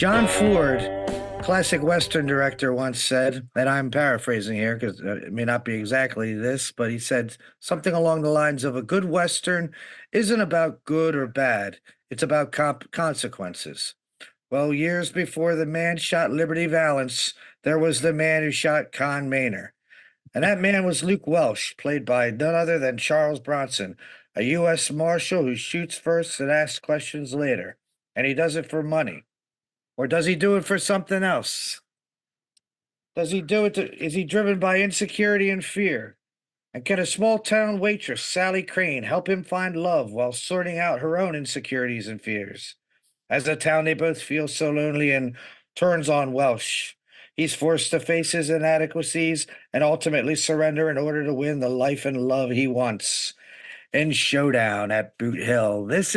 John Ford, classic Western director, once said, and I'm paraphrasing here because it may not be exactly this, but he said something along the lines of a good Western isn't about good or bad, it's about consequences. Well, years before the man shot Liberty Valance, there was the man who shot Con Maynor. And that man was Luke Welch, played by none other than Charles Bronson, a U.S. Marshal who shoots first and asks questions later. And he does it for money. Or does he do it for something else? Does he do it is he driven by insecurity and fear? And can a small town waitress, Sally Crane, help him find love while sorting out her own insecurities and fears? As a town, they both feel so lonely and turns on Welsh. He's forced to face his inadequacies and ultimately surrender in order to win the life and love he wants. In Showdown at Boot Hill. This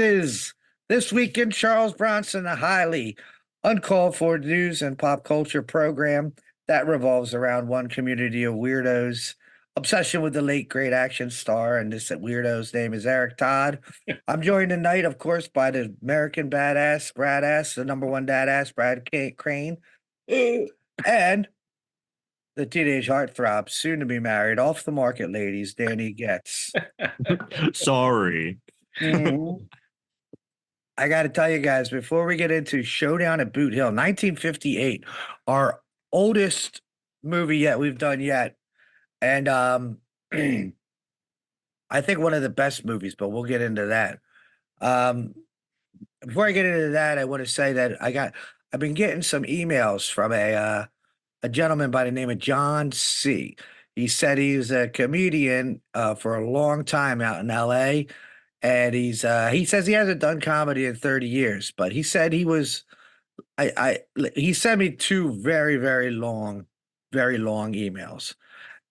week in Charles Bronson, a highly uncalled for news and pop culture program that revolves around one community of weirdos. Obsession with the late great action star, and this weirdo's name is Eric Todd. I'm joined tonight, of course, by the American badass, Brad Ass, the number one dadass, Crane, and the teenage heartthrob, soon to be married, off the market, ladies, Danny Getz. Sorry. Mhm. I got to tell you guys, before we get into Showdown at Boot Hill, 1958, our oldest movie yet we've done yet. And I think one of the best movies, but we'll get into that. Um, Before I get into that, I want to say that I've been getting some emails from a gentleman by the name of John C. He said he's a comedian for a long time out in LA. And he says he hasn't done comedy in 30 years, but he said he sent me two very long emails.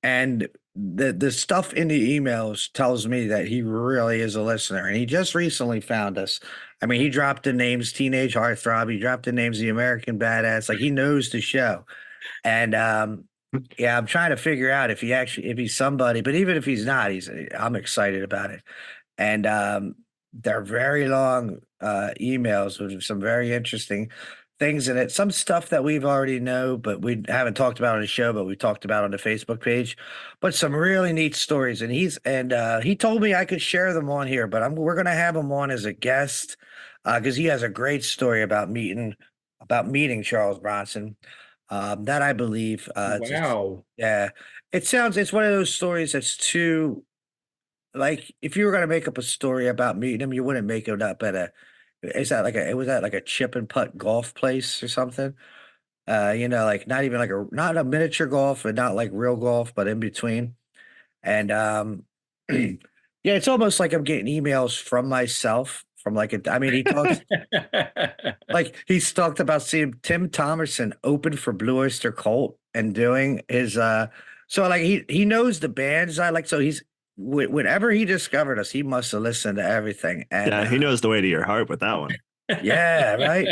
And the stuff in the emails tells me that he really is a listener. And he just recently found us. I mean, he dropped the names Teenage Heartthrob, he dropped the names The American Badass, like he knows the show. And yeah, I'm trying to figure out if he's somebody, but even if he's not, I'm excited about it. And they're very long emails with some very interesting things in it. Some stuff that we've already know, but we haven't talked about on the show, but we talked about on the Facebook page. But some really neat stories. And he told me I could share them on here, but we're gonna have him on as a guest because he has a great story about meeting Charles Bronson. That I believe. Wow. Yeah, it's one of those stories that's too, like, if you were gonna make up a story about meeting him, you wouldn't make it up at a was that like a chip and putt golf place or something? Like not a miniature golf and not like real golf, but in between. And yeah, it's almost like I'm getting emails from myself from I mean, he's talked about seeing Tim Thomerson open for Blue Oyster Cult and doing his so like he knows the bands I like, so whenever he discovered us, he must have listened to everything. And Yeah, he knows the way to your heart with that one. yeah, right.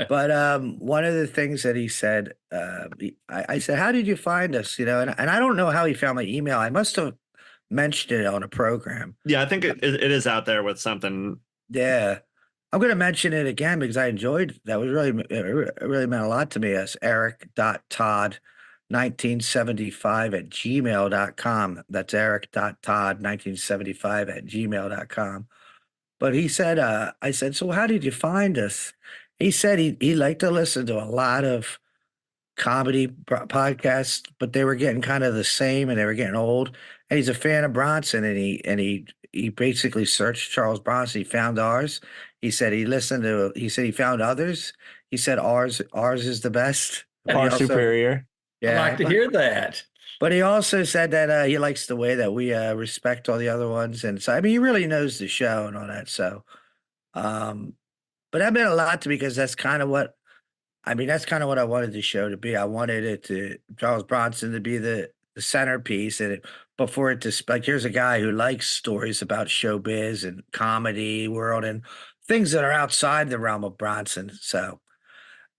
But one of the things that he said, I said, "How did you find us?" And I don't know how he found my email. I must have mentioned it on a program. Yeah, I think it is out there with something. Yeah. I'm going to mention it again because I enjoyed that. It really meant a lot to me. As Eric.Todd 1975 at gmail.com. That's Eric.Todd 1975 at gmail.com. But he said, I said, so how did you find us? He said he liked to listen to a lot of comedy podcasts, but they were getting kind of the same and they were getting old. And he's a fan of Bronson, and he basically searched Charles Bronson. He found ours. He said he said he found others. He said ours is the best. Far superior. Yeah, I like to hear that. but he also said that he likes the way that we respect all the other ones. And so, I mean, he really knows the show and all that. So, but that meant a lot to me because that's kind of what I wanted the show to be. I wanted Charles Bronson to be the centerpiece, but for it to, like, here's a guy who likes stories about showbiz and comedy world and things that are outside the realm of Bronson. So,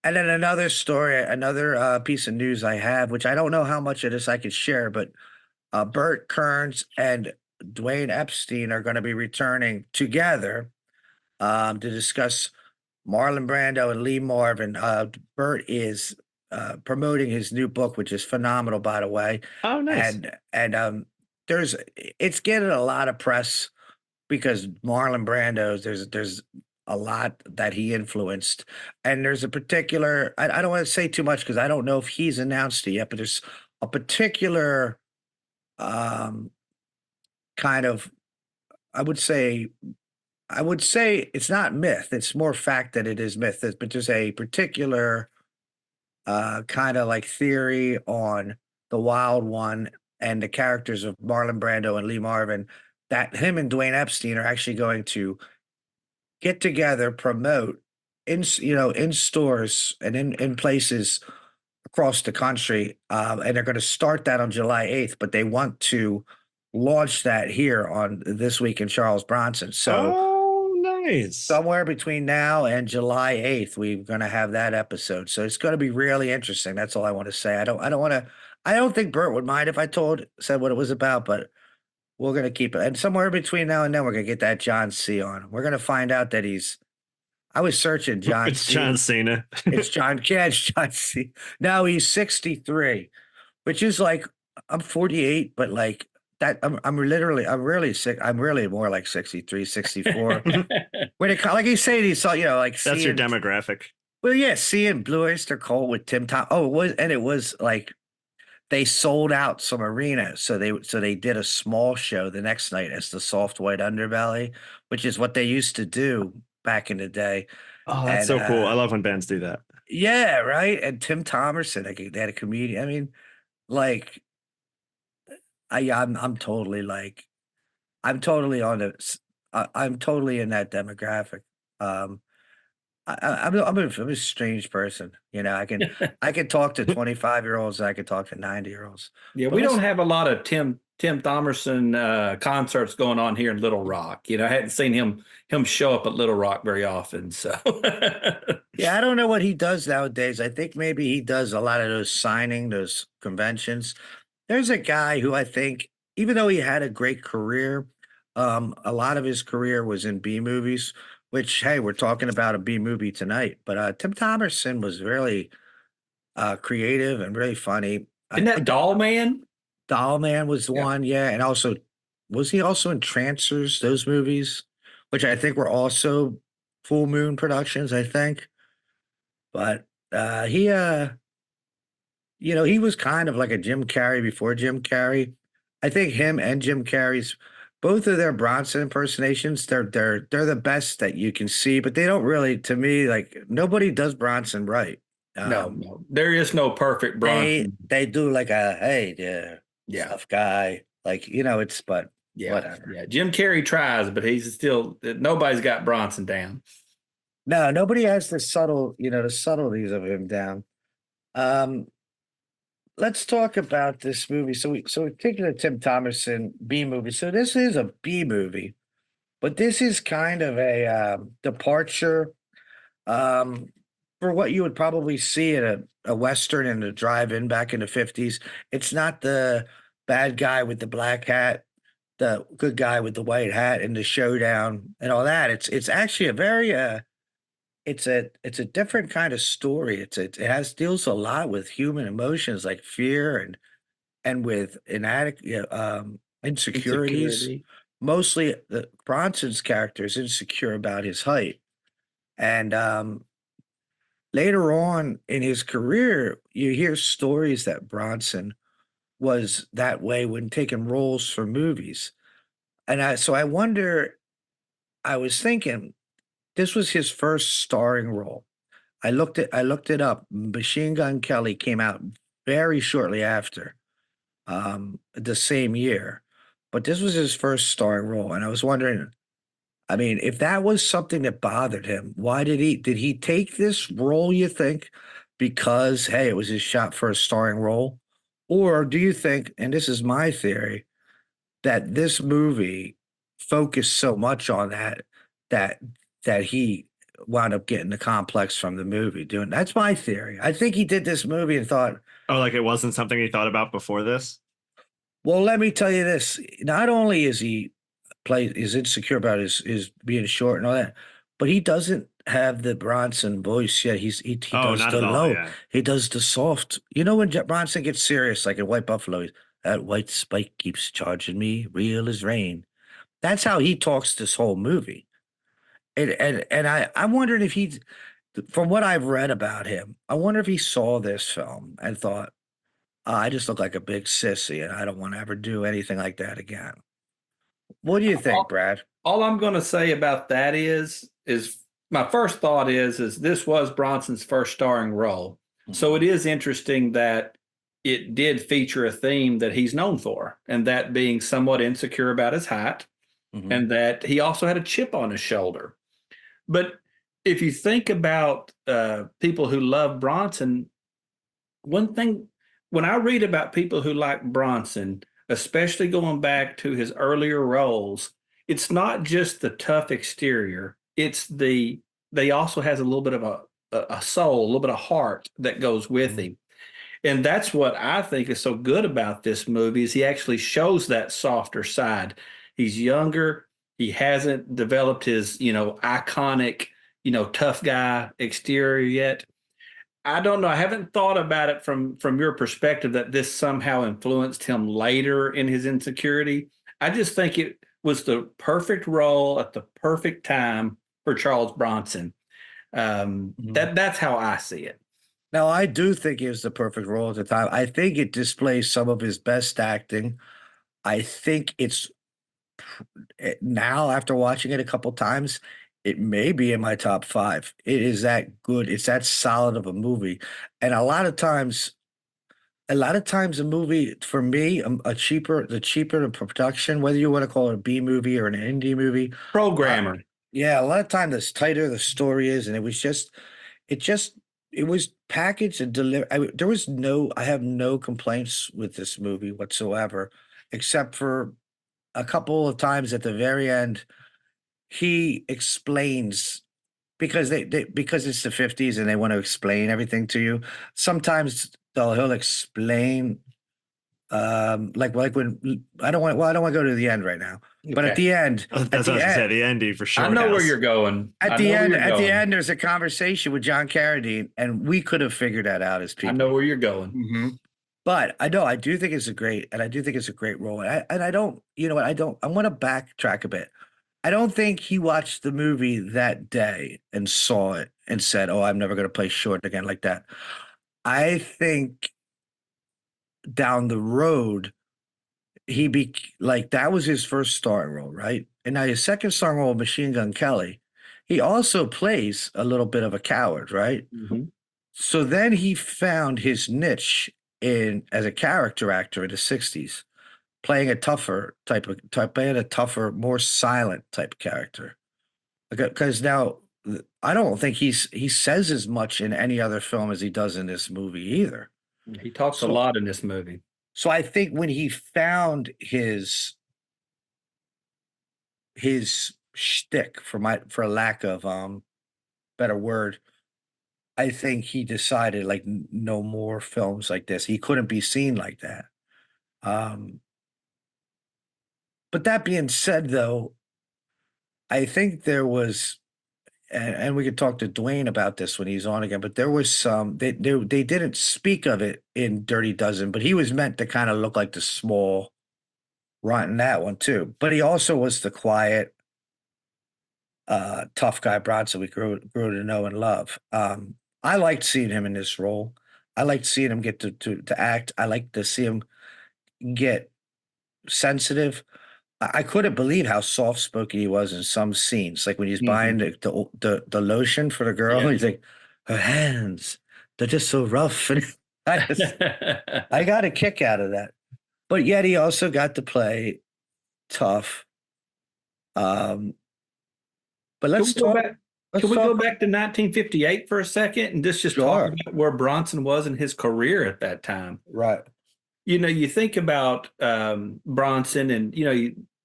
and then another story, another piece of news I have, which I don't know how much of this I could share, but Bert Kearns and Dwayne Epstein are going to be returning together to discuss Marlon Brando and Lee Marvin. Bert is promoting his new book, which is phenomenal, by the way. Oh, nice. And there's it's getting a lot of press because Marlon Brando's there's a lot that he influenced, and there's a particular I don't want to say too much because I don't know if he's announced it yet, but there's a particular um kind of I would say I would say it's not myth, it's more fact that it is myth, but there's a particular kind of like theory on the Wild One and the characters of Marlon Brando and Lee Marvin that him and Dwayne Epstein are actually going to get together, promote in stores and in places across the country, and they're going to start that on July 8th, but they want to launch that here on This Week in Charles Bronson. So Oh, nice. somewhere between now and July 8th, we're going to have that episode. So it's going to be really interesting. That's all I want to say. I don't think Bert would mind if I said what it was about, but we're going to keep it. And somewhere between now and then, we're going to get that John C on. We're going to find out that I was searching John It's C. John Cena. It's John, yeah, it's John C. Now he's 63, which is like, I'm 48, but like that, I'm really sick. I'm really more like 63, 64. When it like he said, he saw, like That's your seeing, demographic. well, yeah, seeing Blue Oyster Cult with Tim Tom. Oh, it was like they sold out some arenas, so they did a small show the next night as the Soft White Underbelly, which is what they used to do back in the day. Oh, that's And so cool. I love when bands do that. yeah, right. And Tim Thomerson, like they had a comedian. I mean, like I'm totally like I'm totally on I'm totally in that demographic. Um, I'm a strange person. I can talk to 25-year-olds. I can talk to 90-year-olds. Yeah, But we don't let's have a lot of Tim Thomerson concerts going on here in Little Rock. I hadn't seen him show up at Little Rock very often. So Yeah, I don't know what he does nowadays. I think maybe he does a lot of those conventions. There's a guy who I think, even though he had a great career, a lot of his career was in B movies, which, hey, we're talking about a B movie tonight. But Tim Thomerson was really creative and really funny. isn't that Doll Man? Doll Man was the Yeah. one, yeah. And also, was he also in Trancers, those movies, which I think were also Full Moon Productions, I think. But he was kind of like a Jim Carrey before Jim Carrey. I think him and Jim Carrey's both of their Bronson impersonations, they're the best that you can see, but they don't really, to me, like nobody does Bronson right. No, there is no perfect Bronson. They do like a hey there, Yeah. tough guy. Like, but Yeah, whatever. yeah. Jim Carrey tries, but he's still nobody's got Bronson down. No, nobody has the subtleties of him down. Um, let's talk about this movie. So we're taking a Tim Thomerson B movie. So this is a B movie, but this is kind of a departure um, for what you would probably see at a Western in a drive-in back in the 50s. It's not the bad guy with the black hat, the good guy with the white hat, and the showdown and all that. It's actually a very it's a different kind of story. It has deals a lot with human emotions like fear and with insecurities. Insecurity. Mostly the Bronson's character is insecure about his height. And later on in his career, you hear stories that Bronson was that way when taking roles for movies. So I wonder, I was thinking this was his first starring role. I looked it up. Machine Gun Kelly came out very shortly after, the same year, but this was his first starring role, and I was wondering, I mean, if that was something that bothered him, why did he take this role, you think, because hey, it was his shot for a starring role? Or do you think, and this is my theory, that this movie focused so much on that that he wound up getting the complex from the movie doing that's my theory. I think he did this movie and thought, Oh, like it wasn't something he thought about before this? well, let me tell you this. Not only is he is insecure about his being short and all that, but he doesn't have the Bronson voice. Yeah, he Oh, does not the at all. low. Yeah. He does the soft. You know when Bronson gets serious, like in White Buffalo, that white spike keeps charging me, real as rain. That's how he talks this whole movie. And I'm wondering if he, from what I've read about him, I wonder if he saw this film and thought, I just look like a big sissy, and I don't want to ever do anything like that again. What do you think, All, Brad? all I'm going to say about that is my first thought is this was Bronson's first starring role. So it is interesting that it did feature a theme that he's known for, and that being somewhat insecure about his height, Mm-hmm. and that he also had a chip on his shoulder. But if you think about people who love Bronson, one thing when I read about people who like Bronson, especially going back to his earlier roles, it's not just the tough exterior. It's they also has a little bit of a soul, a little bit of heart that goes with Mm-hmm. him. And that's what I think is so good about this movie is he actually shows that softer side. He's younger. He hasn't developed his, iconic, tough guy exterior yet. I don't know. I haven't thought about it from your perspective that this somehow influenced him later in his insecurity. I just think it was the perfect role at the perfect time for Charles Bronson. Mm-hmm. That's how I see it. Now, I do think it was the perfect role at the time. I think it displays some of his best acting. I think now, after watching it a couple times, it may be in my top five. It is that good. It's that solid of a movie. And a lot of times a movie, for me, the cheaper the production, whether you want to call it a B movie or an indie movie, uh, Programmer. yeah, a lot of time the tighter the story is, and it just, it was packaged and delivered. I have no complaints with this movie whatsoever, except for a couple of times at the very end, he explains because it's the 50s and they want to explain everything to you. Sometimes he'll explain like when I don't want to go to the end right now. But at Okay. the end, That's what I was gonna say. The ending for I know where you're Showdown. going. at I the know where end, you're at the going. end, there's a conversation with John Carradine, and we could have figured that out as I people. know where you're going. Hmm. But I know I do think it's a great, and I do think it's a great role. And I don't, you know what? I want to backtrack a bit. I don't think he watched the movie that day and saw it and said, "Oh, I'm never going to play short again like that." I think down the road, like that was his first starring role, right? And now his second starring role, Machine Gun Kelly, he also plays a little bit of a coward, right? Mhm. So then he found his niche in as a character actor in the '60s, playing playing a tougher, more silent type character. Because now I don't think he says as much in any other film as he does in this movie either. He talks a So lot in this movie. so I think when he found his shtick, for lack of better word, I think he decided like no more films like this. He couldn't be seen like that. Um, but that being said, though, I think there was, and we could talk to Dwayne about this when he's on again. But there was they didn't speak of it in Dirty Dozen, but he was meant to kind of look like the small runt in that one too. But he also was the quiet, tough guy Bronson we grew to know and love. I liked seeing him in this role. I liked seeing him get to act. I liked to see him get sensitive. I couldn't believe how soft spoken he was in some scenes, like when he's buying Mhm. the lotion for the girl. Yeah. He's like, her hands, they're just so rough, and I got a kick out of that. But yet he also got to play tough. Um, but Can we go back? let's Can we go talk. back to 1958 for a second and just talk Sure. about where Bronson was in his career at that time? Right. You think about Bronson and,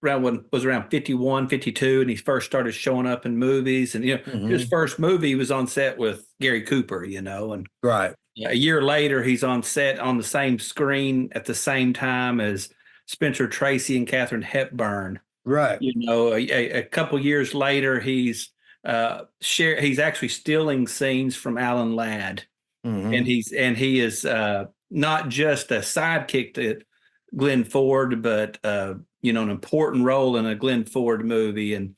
around when was around 51, 52, and he first started showing up in movies. And, his Hmm. first movie was on set with Gary Cooper, and Right. a year later, he's on set on the same screen at the same time as Spencer Tracy and Katharine Hepburn. Right. A couple years later, he's he's actually stealing scenes from Alan Ladd, and Hmm. he is not just a sidekick to Glenn Ford, but an important role in a Glenn Ford movie. And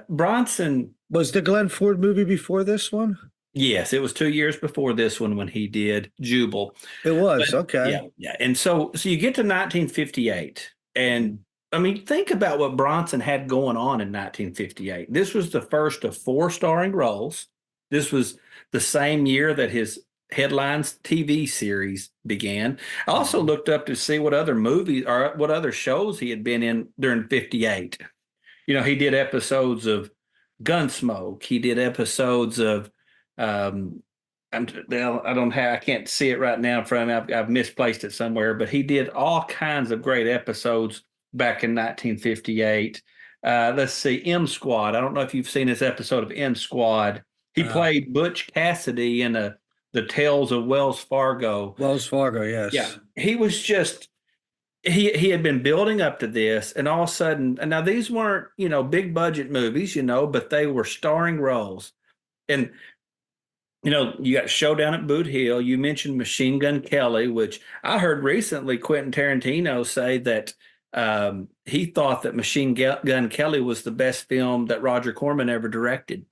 Bronson, Was the Glenn Ford movie before this one? yes, it was 2 years before this one when he did Jubal. It But was. Okay. yeah, yeah. And so you get to 1958, and Mhm. I mean, think about what Bronson had going on in 1958. This was the first of four starring roles. This was the same year that his Headlines TV series began. I also Mhm. looked up to see what other movies or what other shows he had been in during 58. He did episodes of Gunsmoke. He did episodes of um, I can't see it right now in front of me. I've misplaced it somewhere, but he did all kinds of great episodes back in 1958. Let's see, M Squad. I don't know if you've seen this episode of M Squad. He Uh, played Butch Cassidy in the Tales of Wells Fargo. Wells Fargo, Yeah, yes. he was just he had been building up to this, and all of a sudden, and now these weren't big budget movies, but they were starring roles. And you got Showdown at Boot Hill. You mentioned Machine Gun Kelly, which I heard recently Quentin Tarantino say that he thought that Gun Kelly was the best film that Roger Corman ever directed.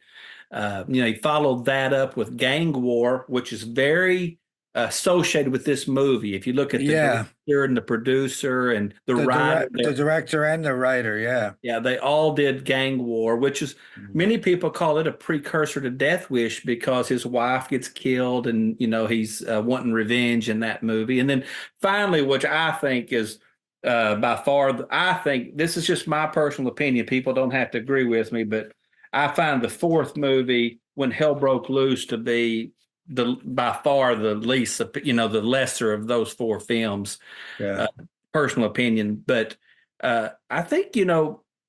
He followed that up with Gang War, which is very associated with this movie. If you look at the Yeah. director and the producer and the The writer, the director and the writer, yeah. yeah, they all did Gang War, which is Mhm. many people call it a precursor to Death Wish because his wife gets killed and he's wanting revenge in that movie. And then finally, which I think is by far, I think this is just my personal opinion. People don't have to agree with me, but I find the fourth movie, When Hell Broke Loose, to be the by far the least, the lesser of those four films. Yeah. Uh, Personal opinion, but I think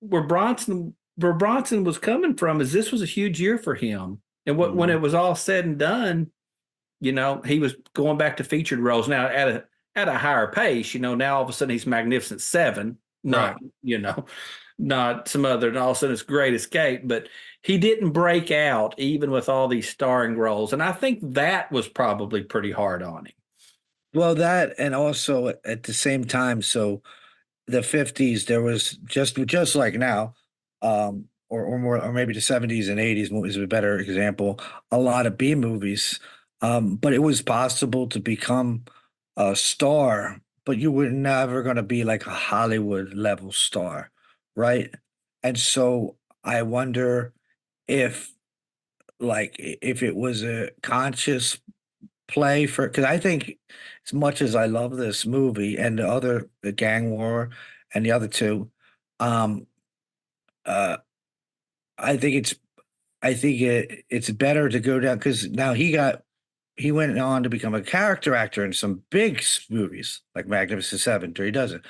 where Bronson was coming from is this was a huge year for him. And when Mhm. it was all said and done, he was going back to featured roles now at a higher pace. Now all of a sudden he's Magnificent Seven, Right. not some other, and all of a sudden it's Great Escape, but he didn't break out even with all these starring roles. And I think that was probably pretty hard on him. Well, that and also at the same time, so the 50s, there was just like now, or more, or maybe the 70s and 80s is a better example, a lot of B movies. But it was possible to become a star, but you were never going to be like a Hollywood level star, right? And so I wonder if if it was a conscious play for, because I think as much as I love this movie and the Gang War and the other two, um, uh, I think it's better to go down because now he went on to become a character actor in some big movies like Magnificent Seven, where he does it.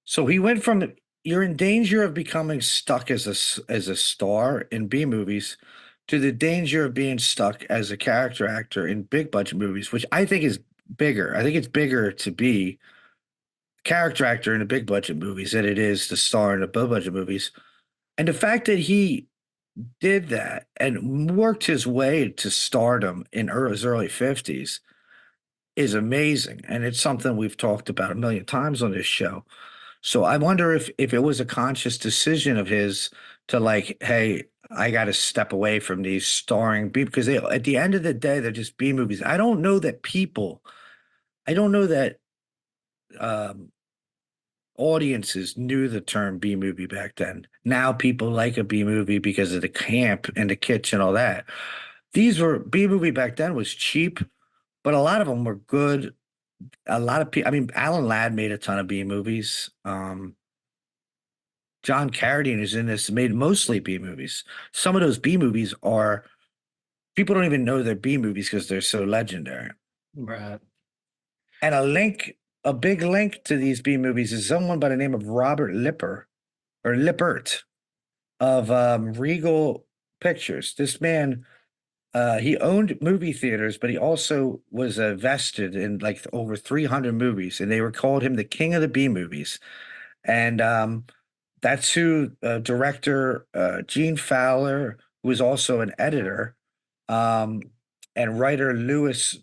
So he went from you're in danger of becoming stuck as as a star in B movies to the danger of being stuck as a character actor in big budget movies, which I think is bigger. I think it's bigger to be character actor in the big budget movies than it is to star in the low budget movies. And the fact that he did that and worked his way to stardom in his early 50s is amazing. And it's something we've talked about a million times on this show. So I wonder if it was a conscious decision of his to like, hey, I got to step away from these starring B because they at the end of the day they're just B movies. I don't know that um, audiences knew the term B movie back then. Now people like a B movie because of the camp and the kitsch and all that. These were B movie back then was cheap, but a lot of them were good. A lot of people. I mean, Alan Ladd made a ton of B movies. John Carradine is in this, made mostly B movies. Some of those B movies are people don't even know they're B movies because they're so legendary. Right. And a big link to these B movies is someone by the name of Robert Lippert of Regal Pictures. This man, he owned movie theaters, but he also was vested in like over 300 movies, and they were called him the king of the B movies. And that's who director Gene Fowler, who was also an editor, um, and writer Louis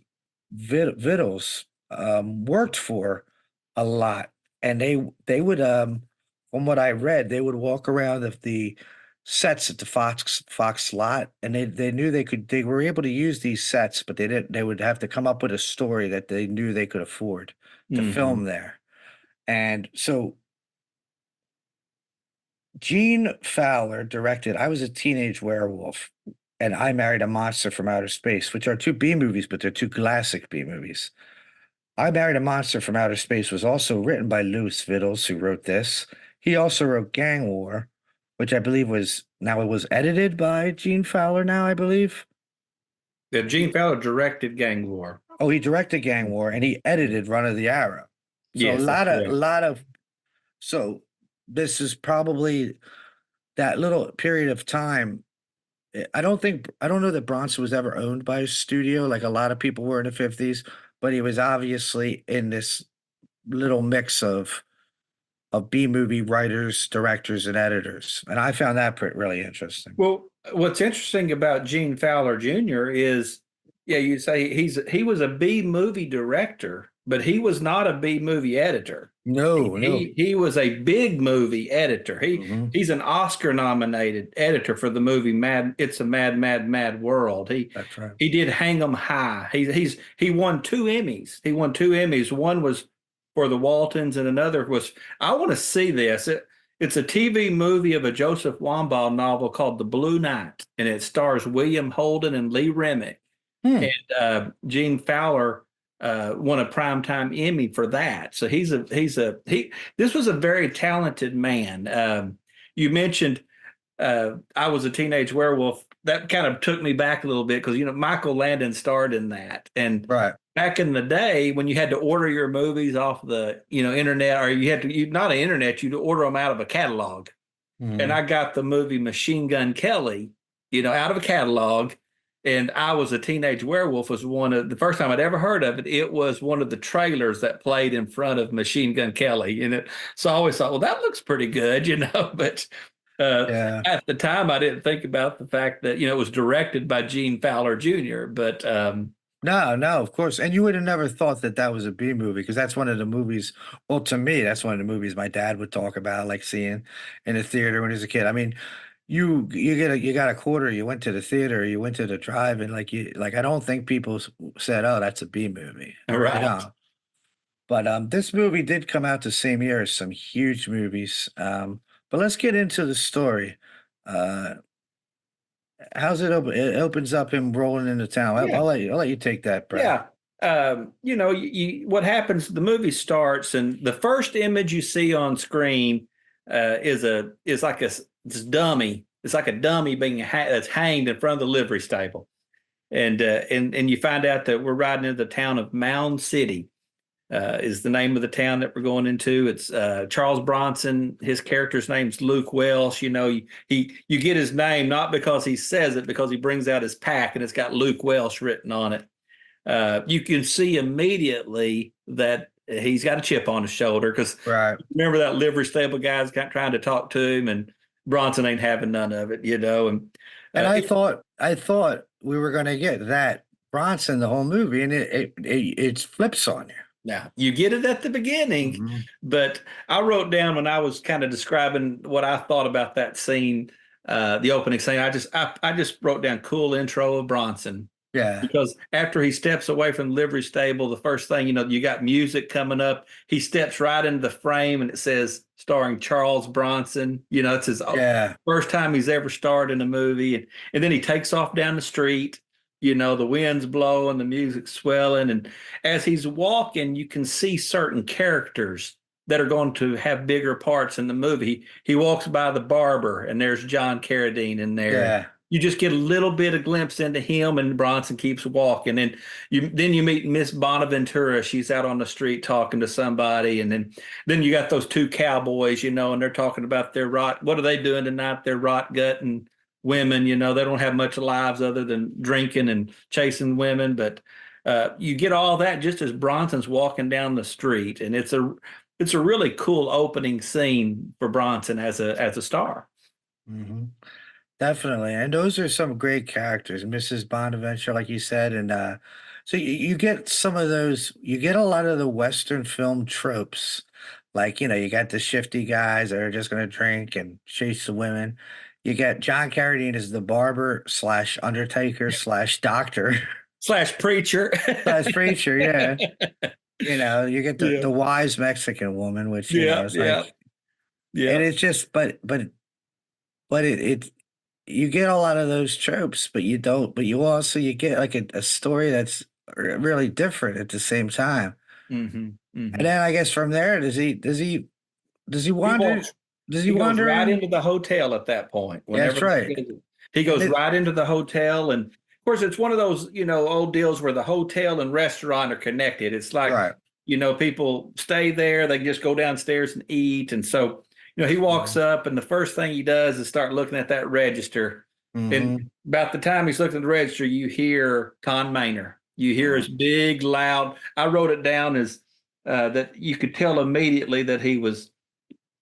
Vittles worked for a lot, and they would from what I read, they would walk around the sets at the Fox lot, and they knew they were able to use these sets, but they didn't. They would have to come up with a story that they knew they could afford to Mhm. film there, and so Gene Fowler directed I Was a Teenage Werewolf and I Married a Monster from Outer Space, which are two B movies, but they're two classic B movies. I Married a Monster from Outer Space was also written by Louis Vittles, who wrote this. He also wrote Gang War, which I believe it was edited by Gene Fowler now, I believe. Yeah, Gene Fowler directed Gang War. Oh, he directed Gang War and he edited Run of the Arrow. So Yes, that's a correct. lot of so this is probably that little period of time. I don't know that Bronson was ever owned by a studio like a lot of people were in the 50s, but he was obviously in this little mix of B movie writers, directors, and editors. And I found that really interesting. Well, what's interesting about Gene Fowler Jr. is, yeah, you say he was a B movie director, but he was not a B movie editor. No, no. He was a big movie editor. Hmm. He's an Oscar nominated editor for the movie Mad. It's a Mad Mad Mad World. That's right. He did Hang 'em High. He won two Emmys. He won two Emmys. One was for the Waltons, and another was, I want to see this. It's a TV movie of a Joseph Wambaugh novel called The Blue Knight, and it stars William Holden and Lee Remick. Hmm. And Gene Fowler won a primetime Emmy for that. So he. This was a very talented man. You mentioned I Was a Teenage Werewolf. That kind of took me back a little bit because Michael Landon starred in that, and Right. back in the day when you had to order your movies off the internet, or you had to not an internet, you'd order them out of a catalog. And Mhm. I got the movie Machine Gun Kelly, out of a catalog. And I Was a Teenage Werewolf was one of the first time I'd ever heard of it. It was one of the trailers that played in front of Machine Gun Kelly. So I always thought, well, that looks pretty good, but Yeah. at the time I didn't think about the fact that, it was directed by Gene Fowler Jr. But No, no, of course. And you would have never thought that that was a B movie because that's one of the movies. Well, to me, that's one of the movies my dad would talk about, like seeing in the theater when he was a kid. I mean, you got a quarter, you went to the theater, you went to the drive, and I don't think people said, "Oh, that's a B movie," right. But this movie did come out the same year as some huge movies. But let's get into the story. Uh, how's it open? It opens up him rolling into town. Yeah. I'll let you take that, Brad. Yeah. What happens, the movie starts, and the first image you see on screen is like this dummy. It's like a dummy that's hanged in front of the livery stable. And you find out that we're riding into the town of Mound City, is the name of the town that we're going into. It's Charles Bronson. His character's name's Luke Welsh. You get his name not because he says it, because he brings out his pack and it's got Luke Welsh written on it. You can see immediately that he's got a chip on his shoulder because Right. remember that livery stable guy's trying to talk to him, and Bronson ain't having none of it, And Uh, I thought we were going to get that Bronson the whole movie, and it flips on you. Now, you get it at the beginning, Mhm. but I wrote down when I was kind of describing what I thought about that scene, the opening scene. I just wrote down cool intro of Bronson, Yeah, because after he steps away from the livery stable, the first thing you got music coming up. He steps right into the frame, and it says starring Charles Bronson. It's his yeah, first time he's ever starred in a movie, and then he takes off down the street. The wind's blowing, the music's swelling, and as he's walking, you can see certain characters that are going to have bigger parts in the movie. He walks by the barber, and there's John Carradine in there. yeah, You just get a little bit of glimpse into him, and Bronson keeps walking. And you meet Miss Bonaventura. She's out on the street talking to somebody, and then you got those two cowboys, and they're talking about their rot. What are they doing tonight? They're rot gutting women. They don't have much lives other than drinking and chasing women. But you get all that just as Bronson's walking down the street, and it's a really cool opening scene for Bronson as a star. hmm Definitely. And those are some great characters. Mrs. Bonaventure, like you said, and so you get some of those, you get a lot of the Western film tropes. Like, you got the shifty guys that are just gonna drink and chase the women. You get John Carradine as the barber slash undertaker slash doctor Slash preacher. slash preacher, yeah. You get the Yeah. wise Mexican woman, which, Yeah. is Yeah. like, and Yeah. it's just but it you get a lot of those tropes, but you don't. But you also you get like a story that's really different at the same time. Hmm. And Hmm. then I guess from there, does he He wander? walks. Does he He goes wander right in? into the hotel at that point. Yeah, Whenever that's right. he And goes right into the hotel, and of course, it's one of those old deals where the hotel and restaurant are connected. It's like right. people stay there, they can just go downstairs and eat, and so he walks up, and the first thing he does is start looking at that register. And Mm-hmm. about the time he's looking at the register, you hear Con Maynor. You hear his big, loud. I wrote it down as that you could tell immediately that he was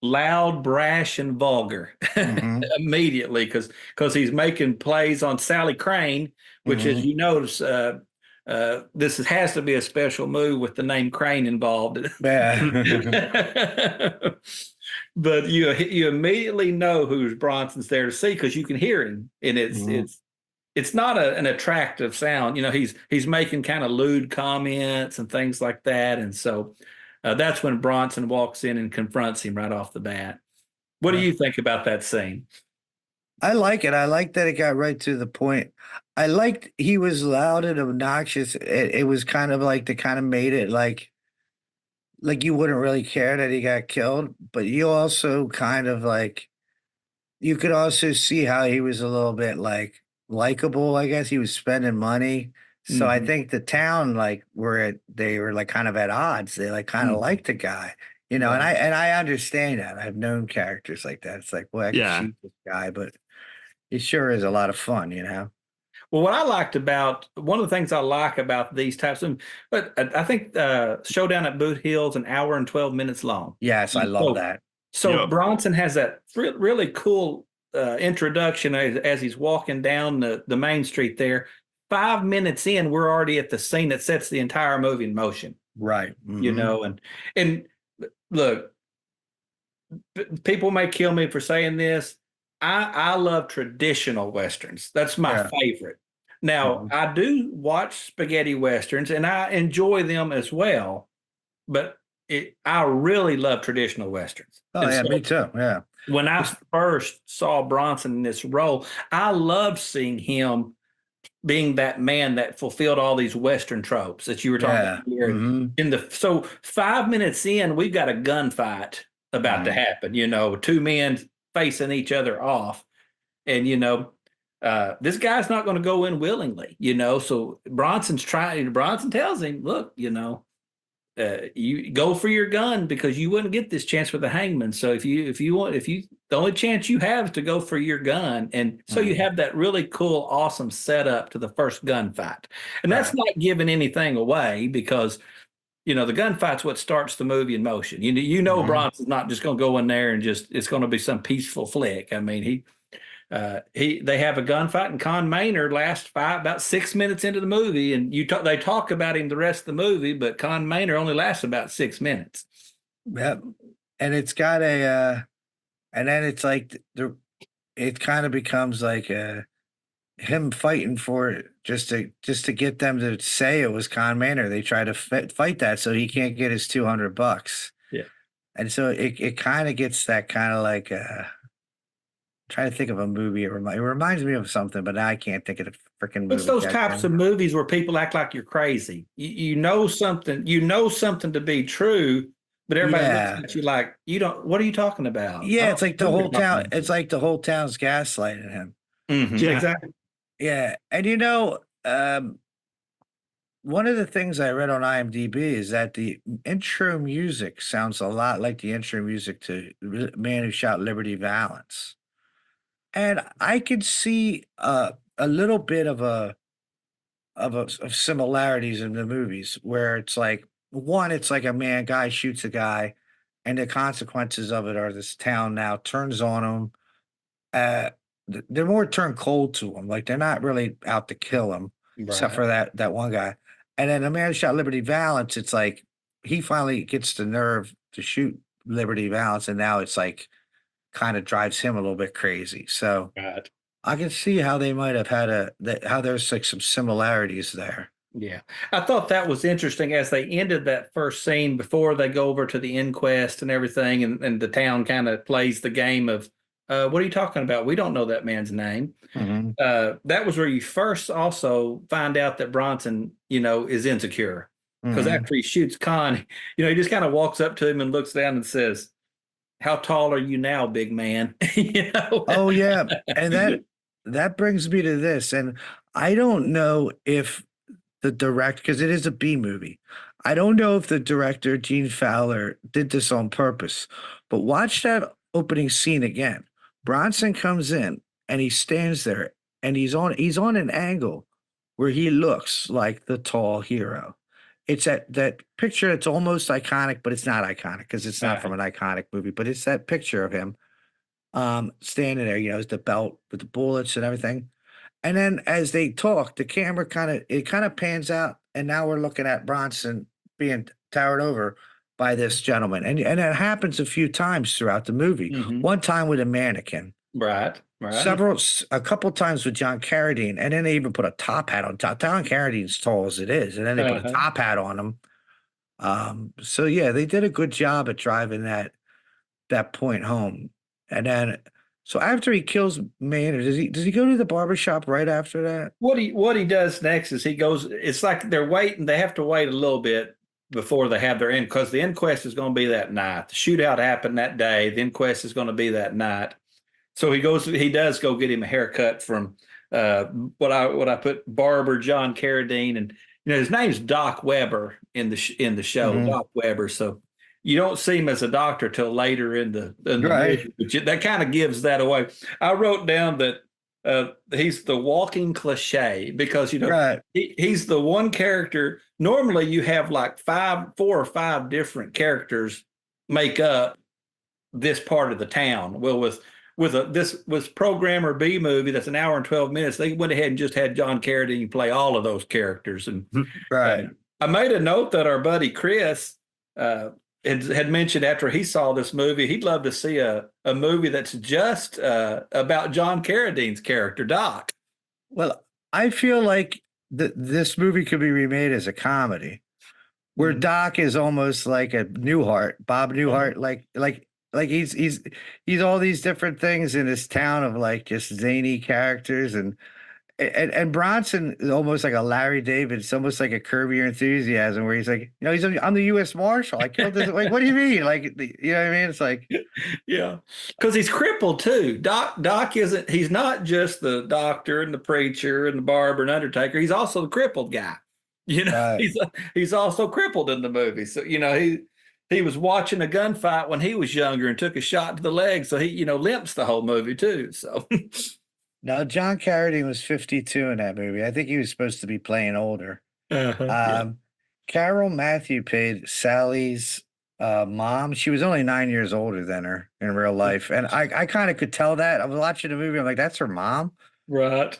loud, brash, and vulgar Mm-hmm. immediately because he's making plays on Sally Crane, which, as Mm-hmm. you notice, this has to be a special move with the name Crane involved. Yeah. But you immediately know who's Bronson's there to see because you can hear him, and it's Mhm. it's it's not an attractive sound. He's making kind of lewd comments and things like that, and so that's when Bronson walks in and confronts him right off the bat. What do Yeah. you think about that scene? I like it. I like that it got right to the point. I liked he was loud and obnoxious. It was kind of like they kind of made it like you wouldn't really care that he got killed, but you also kind of like you could also see how he was a little bit like likable. I guess he was spending money. So I Hmm. think the town like they were like kind of at odds. They like kind of Hmm. liked the guy, and Right. I understand that. I've known characters like that. It's like, well, I could Yeah. shoot this guy, but it sure is a lot of fun. Well, what I liked about one of the things I like about these types of, but I think Showdown at Boot Hill's an hour and 12 minutes long. Yes, I And love that. so Yep. Bronson has that really cool introduction as he's walking down the main street there. 5 minutes in, we're already at the scene that sets the entire movie in motion. Right. And look, people may kill me for saying this. I love traditional westerns. That's my Yeah. favorite. Now, Mhm. I do watch spaghetti westerns and I enjoy them as well, but I really love traditional westerns. Oh And yeah, so me too. Yeah. when I It's- first saw Bronson in this role, I loved seeing him being that man that fulfilled all these Western tropes that you were talking about yeah. here. So 5 minutes in, we've got a gunfight about to Mhm. happen. Two men facing each other off, and this guy's not going to go in willingly. So Bronson's trying. Bronson tells him, "Look, you go for your gun because you wouldn't get this chance with the hangman. So the only chance you have is to go for your gun." And so you Mhm. have that really cool, awesome setup to the first gunfight. And that's Right. not giving anything away because the gunfight's what starts the movie in motion. Mhm. Bronson's not just going to go in there and just it's going to be some peaceful flick. I mean, they have a gunfight, and Con Maynard lasts about 6 minutes into the movie, and they talk about him the rest of the movie, but Con Maynard only lasts about 6 minutes. Yep. And it's got and then it's like it kind of becomes like him fighting for it just to get them to say it was Con Manor. They try to fight that so he can't get his $200. Yeah. And so it kind of gets that kind of like trying to think of a movie. It reminds me of something, but now I can't think of the freaking It's movie. those types of movies where people act like you're crazy. You know something to be true, but everybody looks Yeah. at you like you don't. What are you talking about? I Yeah, don't it's like know the who you're whole talking town. about. It's like the whole town's gaslighting him. Yeah. Exactly. Yeah. And one of the things I read on IMDb is that the intro music sounds a lot like the intro music to Man Who Shot Liberty Valance. And I could see a little bit of similarities in the movies where it's like one, it's like a guy shoots a guy, and the consequences of it are this town now turns on him. Uh, they're more turned cold to him. Like they're not really out to kill him, except Right. for that one guy. And then the man who shot Liberty Valance, it's like he finally gets the nerve to shoot Liberty Valance, and now it's like kind of drives him a little bit crazy. So Right. I can see how they might have had how there's like some similarities there. Yeah. I thought that was interesting as they ended that first scene before they go over to the inquest and everything, and the town kind of plays the game of, what are you talking about? We don't know that man's name. Mhm. That was where you first also find out that Bronson, is insecure. Because Mhm. after he shoots Khan, he just kind of walks up to him and looks down and says, "How tall are you now, big man?" you know? Oh yeah, and that brings me to this, and I don't know if the direct because it is a B movie. I don't know if the director Gene Fowler did this on purpose, but watch that opening scene again. Bronson comes in and he stands there and he's on an angle where he looks like the tall hero. It's that picture that's almost iconic, but it's not iconic because it's not from an iconic movie, but it's that picture of him standing there, with the belt with the bullets and everything. And then as they talk, the camera kind of pans out, and now we're looking at Bronson being towered over by this gentleman. And it happens a few times throughout the movie. Mhm. One time with a mannequin, Right. Right. a couple times with John Carradine, and then they even put a top hat on top. John Carradine's tall as it is, and then they put a Uh-huh. top hat on him. So yeah, they did a good job at driving that point home. And then so after he kills Maynard, does he go to the barber shop right after that? What he does next is he goes. It's like they're waiting. They have to wait a little bit before they have their end because the inquest is going to be that night. The shootout happened that day. The inquest is going to be that night. So he goes. He does go get him a haircut from uh, what I put barber John Carradine, and his name's Doc Weber in the show, Mhm. Doc Weber. So you don't see him as a doctor till later in the Right. movie, but that kind of gives that away. I wrote down that he's the walking cliche because Right. he's the one character. Normally, you have like 4 or 5 different characters make up this part of the town. Well, this was programmer B movie that's an hour and 12 minutes. They went ahead and just had John Carradine play all of those characters. And Right. I made a note that our buddy Chris uh, had mentioned after he saw this movie, he'd love to see a movie that's just about John Carradine's character, Doc. Well, I feel like this movie could be remade as a comedy, where Mhm. Doc is almost like a Newhart, Bob Newhart, like he's all these different things in this town of like just zany characters, and Bronson is almost like a Larry David. It's almost like a Curb Your Enthusiasm, where he's like, I'm the U.S. Marshal. I killed this. Like, what do you mean? Like, you know what I mean? It's like, Yeah, because he's crippled too. Doc isn't. He's not just the doctor and the preacher and the barber and undertaker. He's also the crippled guy. right. He's also crippled in the movie. So he was watching a gunfight when he was younger and took a shot to the leg, so he limps the whole movie too. So Now, John Carradine was 52 in that movie. I think he was supposed to be playing older. yeah, Um, Carol Matthew played Sally's mom. She was only 9 years older than her in real life. And I kind of could tell that. I was watching the movie. I'm like, that's her mom. right.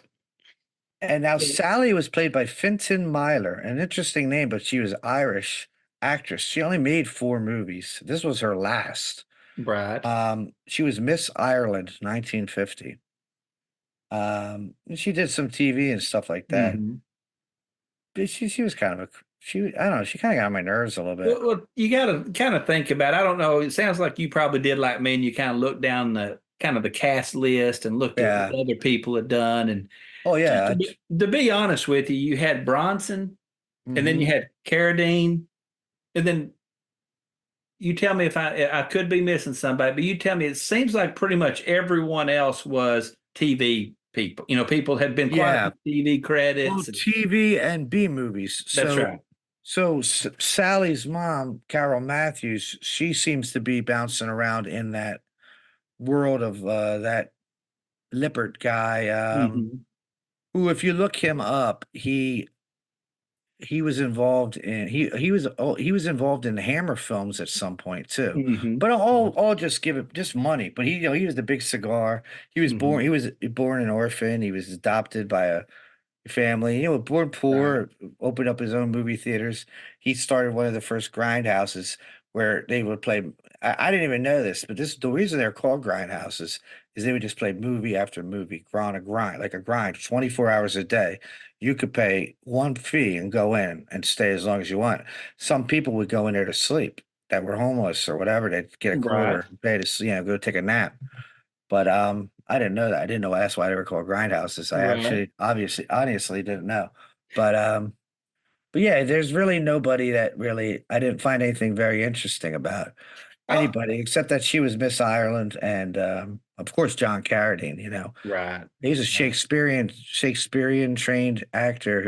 And now Sally was played by Fintan Myler, an interesting name, but she was Irish actress. She only made 4 movies. This was her last. Right. She was Miss Ireland, 1950. And she did some TV and stuff like that. Mhm. But she was kind of I don't know, she kind of got on my nerves a little bit. Well, you got to kind of think about it. I don't know. It sounds like you probably did like me, and you kind of looked down the kind of the cast list and looked at Yeah. what other people had done. And Oh yeah. to be honest with you, you had Bronson, and then you Mhm. had Carradine, and then you tell me if I could be missing somebody, but you tell me it seems like pretty much everyone else was TV people. People had been quite a Yeah. few TV Well, credits. TV and B movies. That's So right. Sally's mom, Carol Matthews, she seems to be bouncing around in that world of that Lippert guy. Mhm. Who, if you look him up, he was involved in he was involved in Hammer films at some point too. Hmm. But all just give it just money. But he was the big cigar. Hmm. He was born an orphan. He was adopted by a family, born Right. poor, opened up his own movie theaters. He started one of the first grindhouses where they would play. I didn't even know this, but the reason they're called grindhouses is they would just play movie after movie, grind a grind, like a grind, 24 hours a day. You could pay one fee and go in and stay as long as you want. Some people would go in there to sleep that were homeless or whatever. They'd get a Right. quarter, pay to, go take a nap. But, I didn't know that. I didn't know that's why they were called grindhouses. I Right. actually honestly didn't know. But, but yeah, there's really nobody that really I didn't find anything very interesting about Oh, anybody except that she was Miss Ireland and, of course, John Carradine, right. He's a Right. Shakespearean trained actor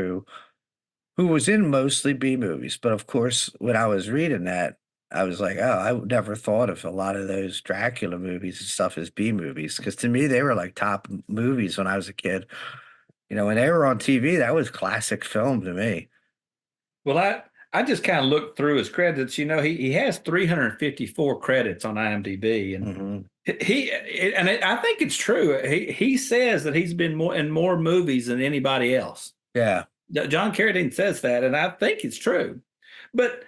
who was in mostly B movies, but of course, when I was reading that, I was like, "Oh, I would never thought of a lot of those Dracula movies and stuff as B movies." Because to me, they were like top movies when I was a kid. When they were on TV, that was classic film to me. Well, I just kind of looked through his credits. He has 354 credits on IMDb, and Mhm. I think it's true. He says that he's been more in more movies than anybody else. Yeah. John Carradine says that, and I think it's true. But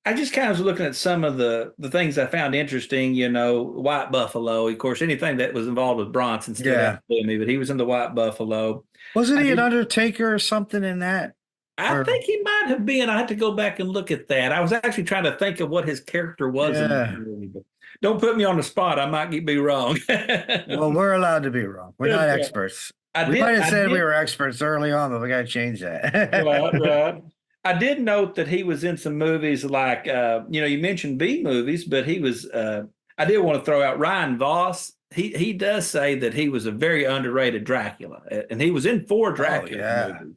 I just kind of was looking at some of the things I found interesting. White Buffalo. Of course, anything that was involved with Bronson stood out Yeah. to me. But he was in the White Buffalo. Wasn't I he an did. Undertaker or something in that? I Or think he might have been. I had to go back and look at that. I was actually trying to think of what his character was in that yeah. movie, but don't put me on the spot. I might be wrong. Well, we're allowed to be wrong. We're not Yeah. experts. I We did. might have I said we did. were experts early on, but we got to change Right, that. right. I did note that he was in some movies like, you mentioned B movies, but he was. I did want to throw out Ryan Voss. He does say that he was a very underrated Dracula, and he was in four Oh Dracula yeah. movies.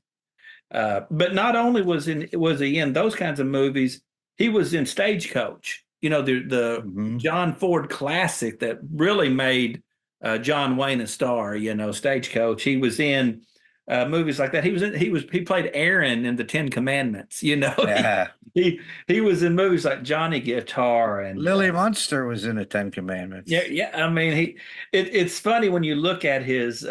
But not only was he in those kinds of movies, he was in Stagecoach. The Mhm. John Ford classic that really made John Wayne a star. Stagecoach. He was in movies like that. He played Aaron in the Ten Commandments. he Yeah. he was in movies like Johnny Guitar and Lily Munster was in the Ten yeah, Commandments. yeah. I mean, it's funny when you look at his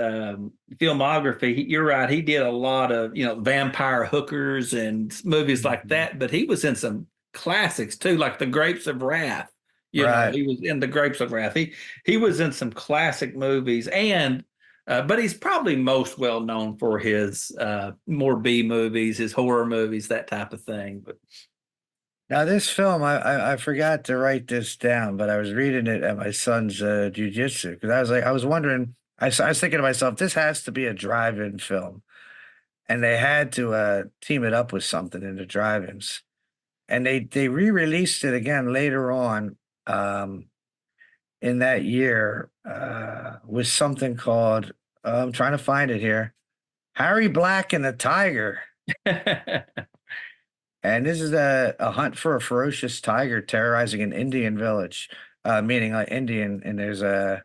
filmography. You're right. He did a lot of, vampire hookers and movies like Mhm. that, but he was in some classics too, like The Grapes of Wrath. Right. He was in The Grapes of Wrath. He was in some classic movies but he's probably most well known for his more B movies, his horror movies, that type of thing. But Now this film, I forgot to write this down, but I was reading it at my son's jujitsu because I was wondering, I was thinking to myself, this has to be a drive-in film, and they had to team it up with something in the drive-ins, and they re-released it again later on in that year with something called I'm trying to find it here, Harry Black and the Tiger. And this is a hunt for a ferocious tiger terrorizing an Indian village, meaning like Indian. And there's a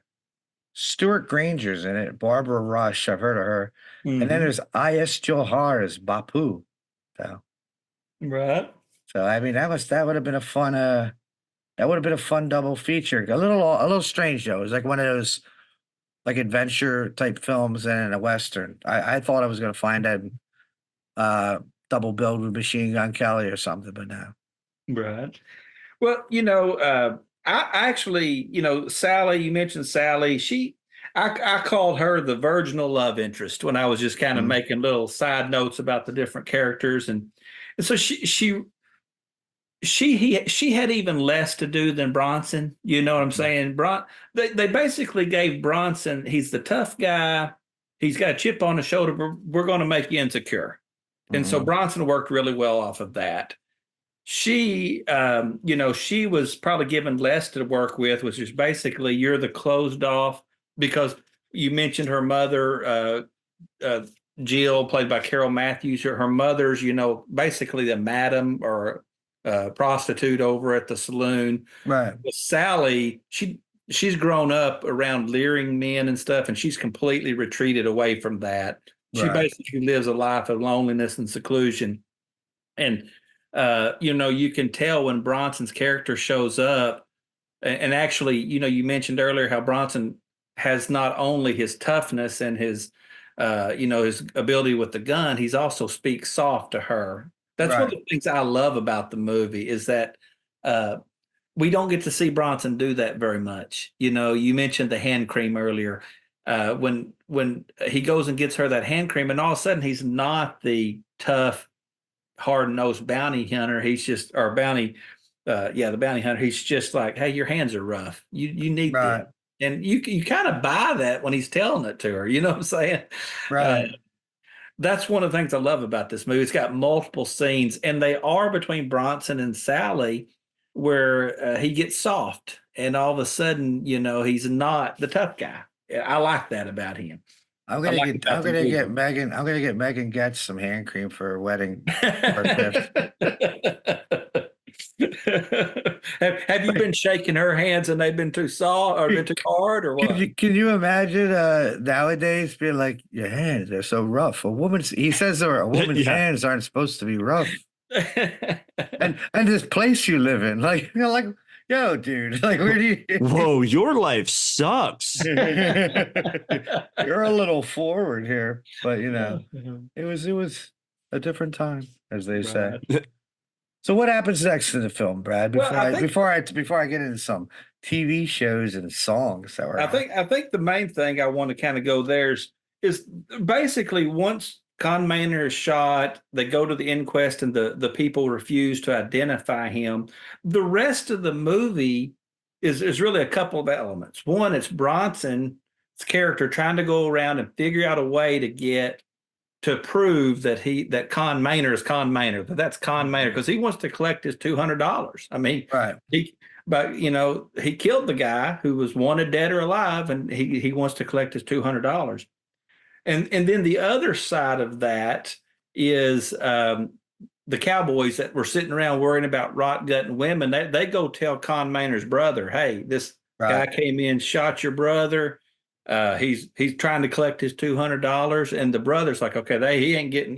Stuart Granger's in it, Barbara Rush. I've heard of her. And then Mhm. there's I.S. Johar as Bapu. So, Right. so I mean, that would have been a fun that would have been a fun double feature. A little strange though. It was like one of those like adventure type films and a western. I thought I was gonna find that uh double billed with Machine Gun Kelly or something, but no. Right. Well, I actually, Sally, you mentioned Sally. I called her the virginal love interest when I was just kind of Mhm. making little side notes about the different characters. And so she had even less to do than Bronson. You know what I'm Mhm. saying? They basically gave Bronson, he's the tough guy. He's got a chip on his shoulder. We're going to make you insecure. And so Mhm. Bronson worked really well off of that. She was probably given less to work with, which is basically you're the closed off because you mentioned her mother, uh, Jill, played by Carol Matthews. Her mother's, basically the madam or prostitute over at the saloon. Right. But Sally, she's grown up around leering men and stuff, and she's completely retreated away from that. She Right. basically lives a life of loneliness and seclusion And you can tell when Bronson's character shows up, and actually, you mentioned earlier how Bronson has not only his toughness and his ability with the gun, he's also speaks soft to her. That's one of Right. the things I love about the movie is that uh, we don't get to see Bronson do that very much. You mentioned the hand cream earlier. When he goes and gets her that hand cream, and all of a sudden he's not the tough, hard-nosed bounty hunter. He's just or bounty, the bounty hunter. He's just like, hey, your hands are rough. You need this, Right. and you kind of buy that when he's telling it to her. You know what I'm saying? Uh, Right. that's one of the things I love about this movie. It's got multiple scenes, and they are between Bronson and Sally, where he gets soft, and all of a sudden, he's not the tough guy. I like that about him. I like I'm about the gonna get movie. Megan. I'm gonna get Megan Getz some hand cream for her wedding or gift. Have you been shaking her hands and they've been too soft or been too hard or Can what? you imagine nowadays being like your hands are so rough? He says a woman's Yeah. hands aren't supposed to be rough. And this place you live in, like like yo, dude, like where do you Whoa, your life sucks. you're a little forward here, but Mhm. it was a different time, as they say. Right. So what happens next in the film, Brad? Well, Before I get into some TV shows and songs that were I think the main thing I want to kind of go there is basically once Con Manor is shot, they go to the inquest and the people refuse to identify him. The rest of the movie is really a couple of elements. One, it's Bronson's character trying to go around and figure out a way to prove that Con Manor is Con Manor, that's Con Manor, because he wants to collect his $200. I mean, right. but he killed the guy who was wanted dead or alive, and he wants to collect his $200. And then the other side of that is the cowboys that were sitting around worrying about rot gutting women. They go tell Con Manor's brother, "Hey, this guy Right. came in, shot your brother. He's trying to collect his $200." And the brother's like, "Okay, he ain't getting.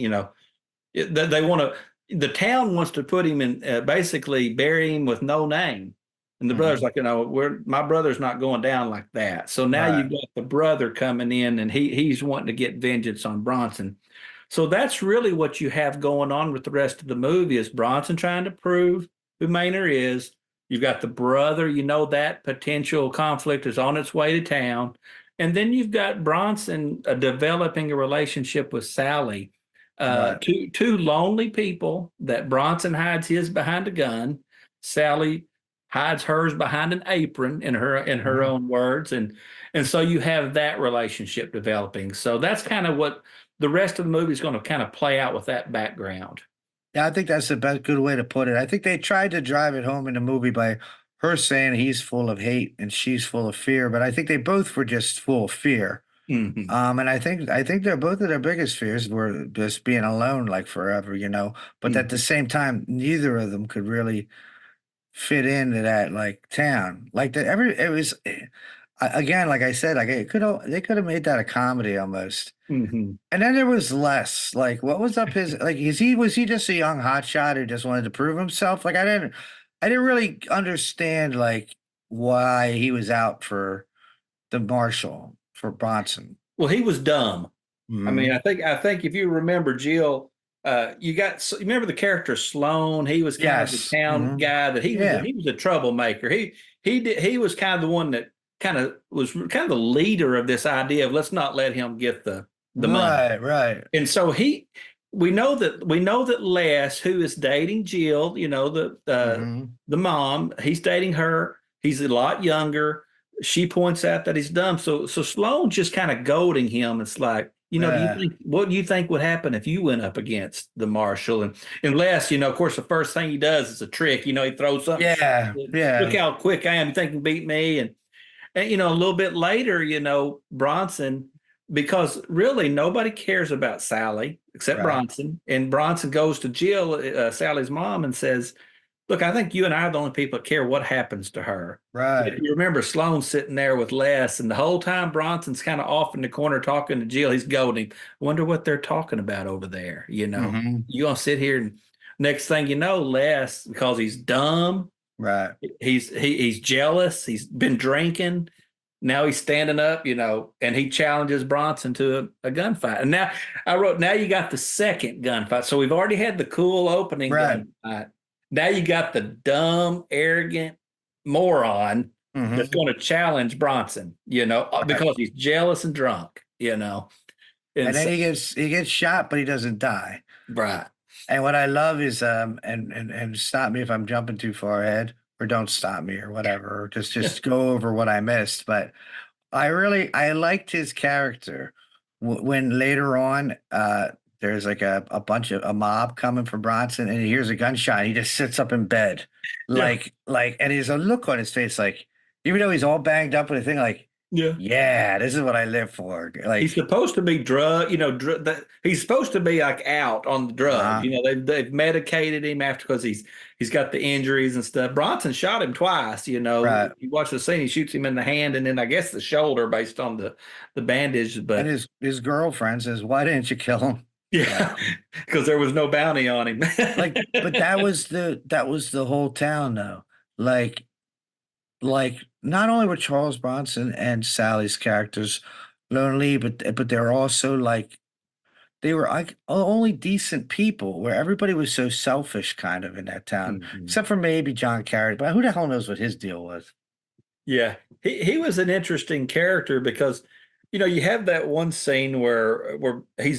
They want to. The town wants to put him in, basically bury him with no name." And the brother's Mhm. like, my brother's not going down like that. So now Right. you've got the brother coming in, and he's wanting to get vengeance on Bronson. So that's really what you have going on with the rest of the movie is Bronson trying to prove who Maynard is. You've got the brother, that potential conflict is on its way to town. And then you've got Bronson developing a relationship with Sally. Right. Two lonely people that Bronson hides his behind a gun. Sally hides hers behind an apron in her Mhm. own words, and so you have that relationship developing. So that's kind of what the rest of the movie is going to kind of play out with that background. Yeah, I think that's the best good way to put it. I think they tried to drive it home in the movie by her saying he's full of hate and she's full of fear, but I think they both were just full of fear. Mm-hmm. And I think they're both of their biggest fears were just being alone like forever, But at the Mm-hmm. same time, neither of them could really fit into that like town. Like that every it was again, like I said, like they could have made that a comedy almost. Mm-hmm. And then there was less. Like, what was up his like? Was he just a young hotshot who just wanted to prove himself? Like, I didn't really understand like why he was out for the marshal for Bronson. Well, he was dumb. I mean, Hmm. I think if you remember Jill, you remember the character Sloan. He was kind of the Yes. town Hmm. guy that Yeah. he was a troublemaker. He was kind of the one that was kind of the leader of this idea of let's not let him get the money. Right. Right. And so we know that Les, who is dating Jill, Hmm. the mom, he's dating her. He's a lot younger. She points out that he's dumb. So Sloan's just kind of goading him. It's like, Yeah. what do you think would happen if you went up against the marshal? And Les, of course, the first thing he does is a trick. He throws something. Yeah. Look Yeah. how quick I am. You think you can beat me? And a little bit later, Bronson, because really nobody cares about Sally except Right. Bronson. And Bronson goes to Jill, Sally's mom, and says, "Look, I think you and I are the only people that care what happens to her." But Right. you remember Sloan sitting there with Les, and the whole time Bronson's kind of off in the corner talking to Jill. He's goading. Wonder what they're talking about over there. Hmm. You gonna sit here and Next thing you know, Les, because he's dumb, Right. he's jealous, he's been drinking. Now he's standing up, and he challenges Bronson to a gunfight. And now I wrote, now you got the second gunfight. So we've already had the cool opening Right. gunfight. Now you got the dumb, arrogant moron that's Mm-hmm. going to challenge Bronson, Right. because he's jealous and drunk. And And then so, he gets shot, but he doesn't die. right. And what I love is and stop me if I'm jumping too far ahead, or don't stop me or whatever, or just go over what I missed. But I liked his character when later on there's like a bunch of a mob coming for Bronson, and he hears a gunshot. He just sits up in bed, Yeah. and there's a look on his face, like even though he's all banged up with a thing, like Yeah. yeah, this is what I live for. He's Like supposed to be he's supposed to be like out on the drugs. uh They've medicated him after because he's got the injuries and stuff. Bronson shot him twice. right. You watch the scene, he shoots him in the hand and then I guess the shoulder based on the bandage. And But his girlfriend says, "Why didn't you kill him?" yeah, because there was no bounty on him. But that was the whole town though. Like not only were Charles Bronson and Sally's characters lonely, but they're also like they were like only decent people where everybody was so selfish kind of in that town, Mhm. except for maybe John Carey. But who the hell knows what his deal was? Yeah, he was an interesting character because you have that one scene where he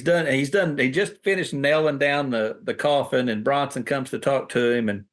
just finished nailing down the coffin and Bronson comes to talk to him and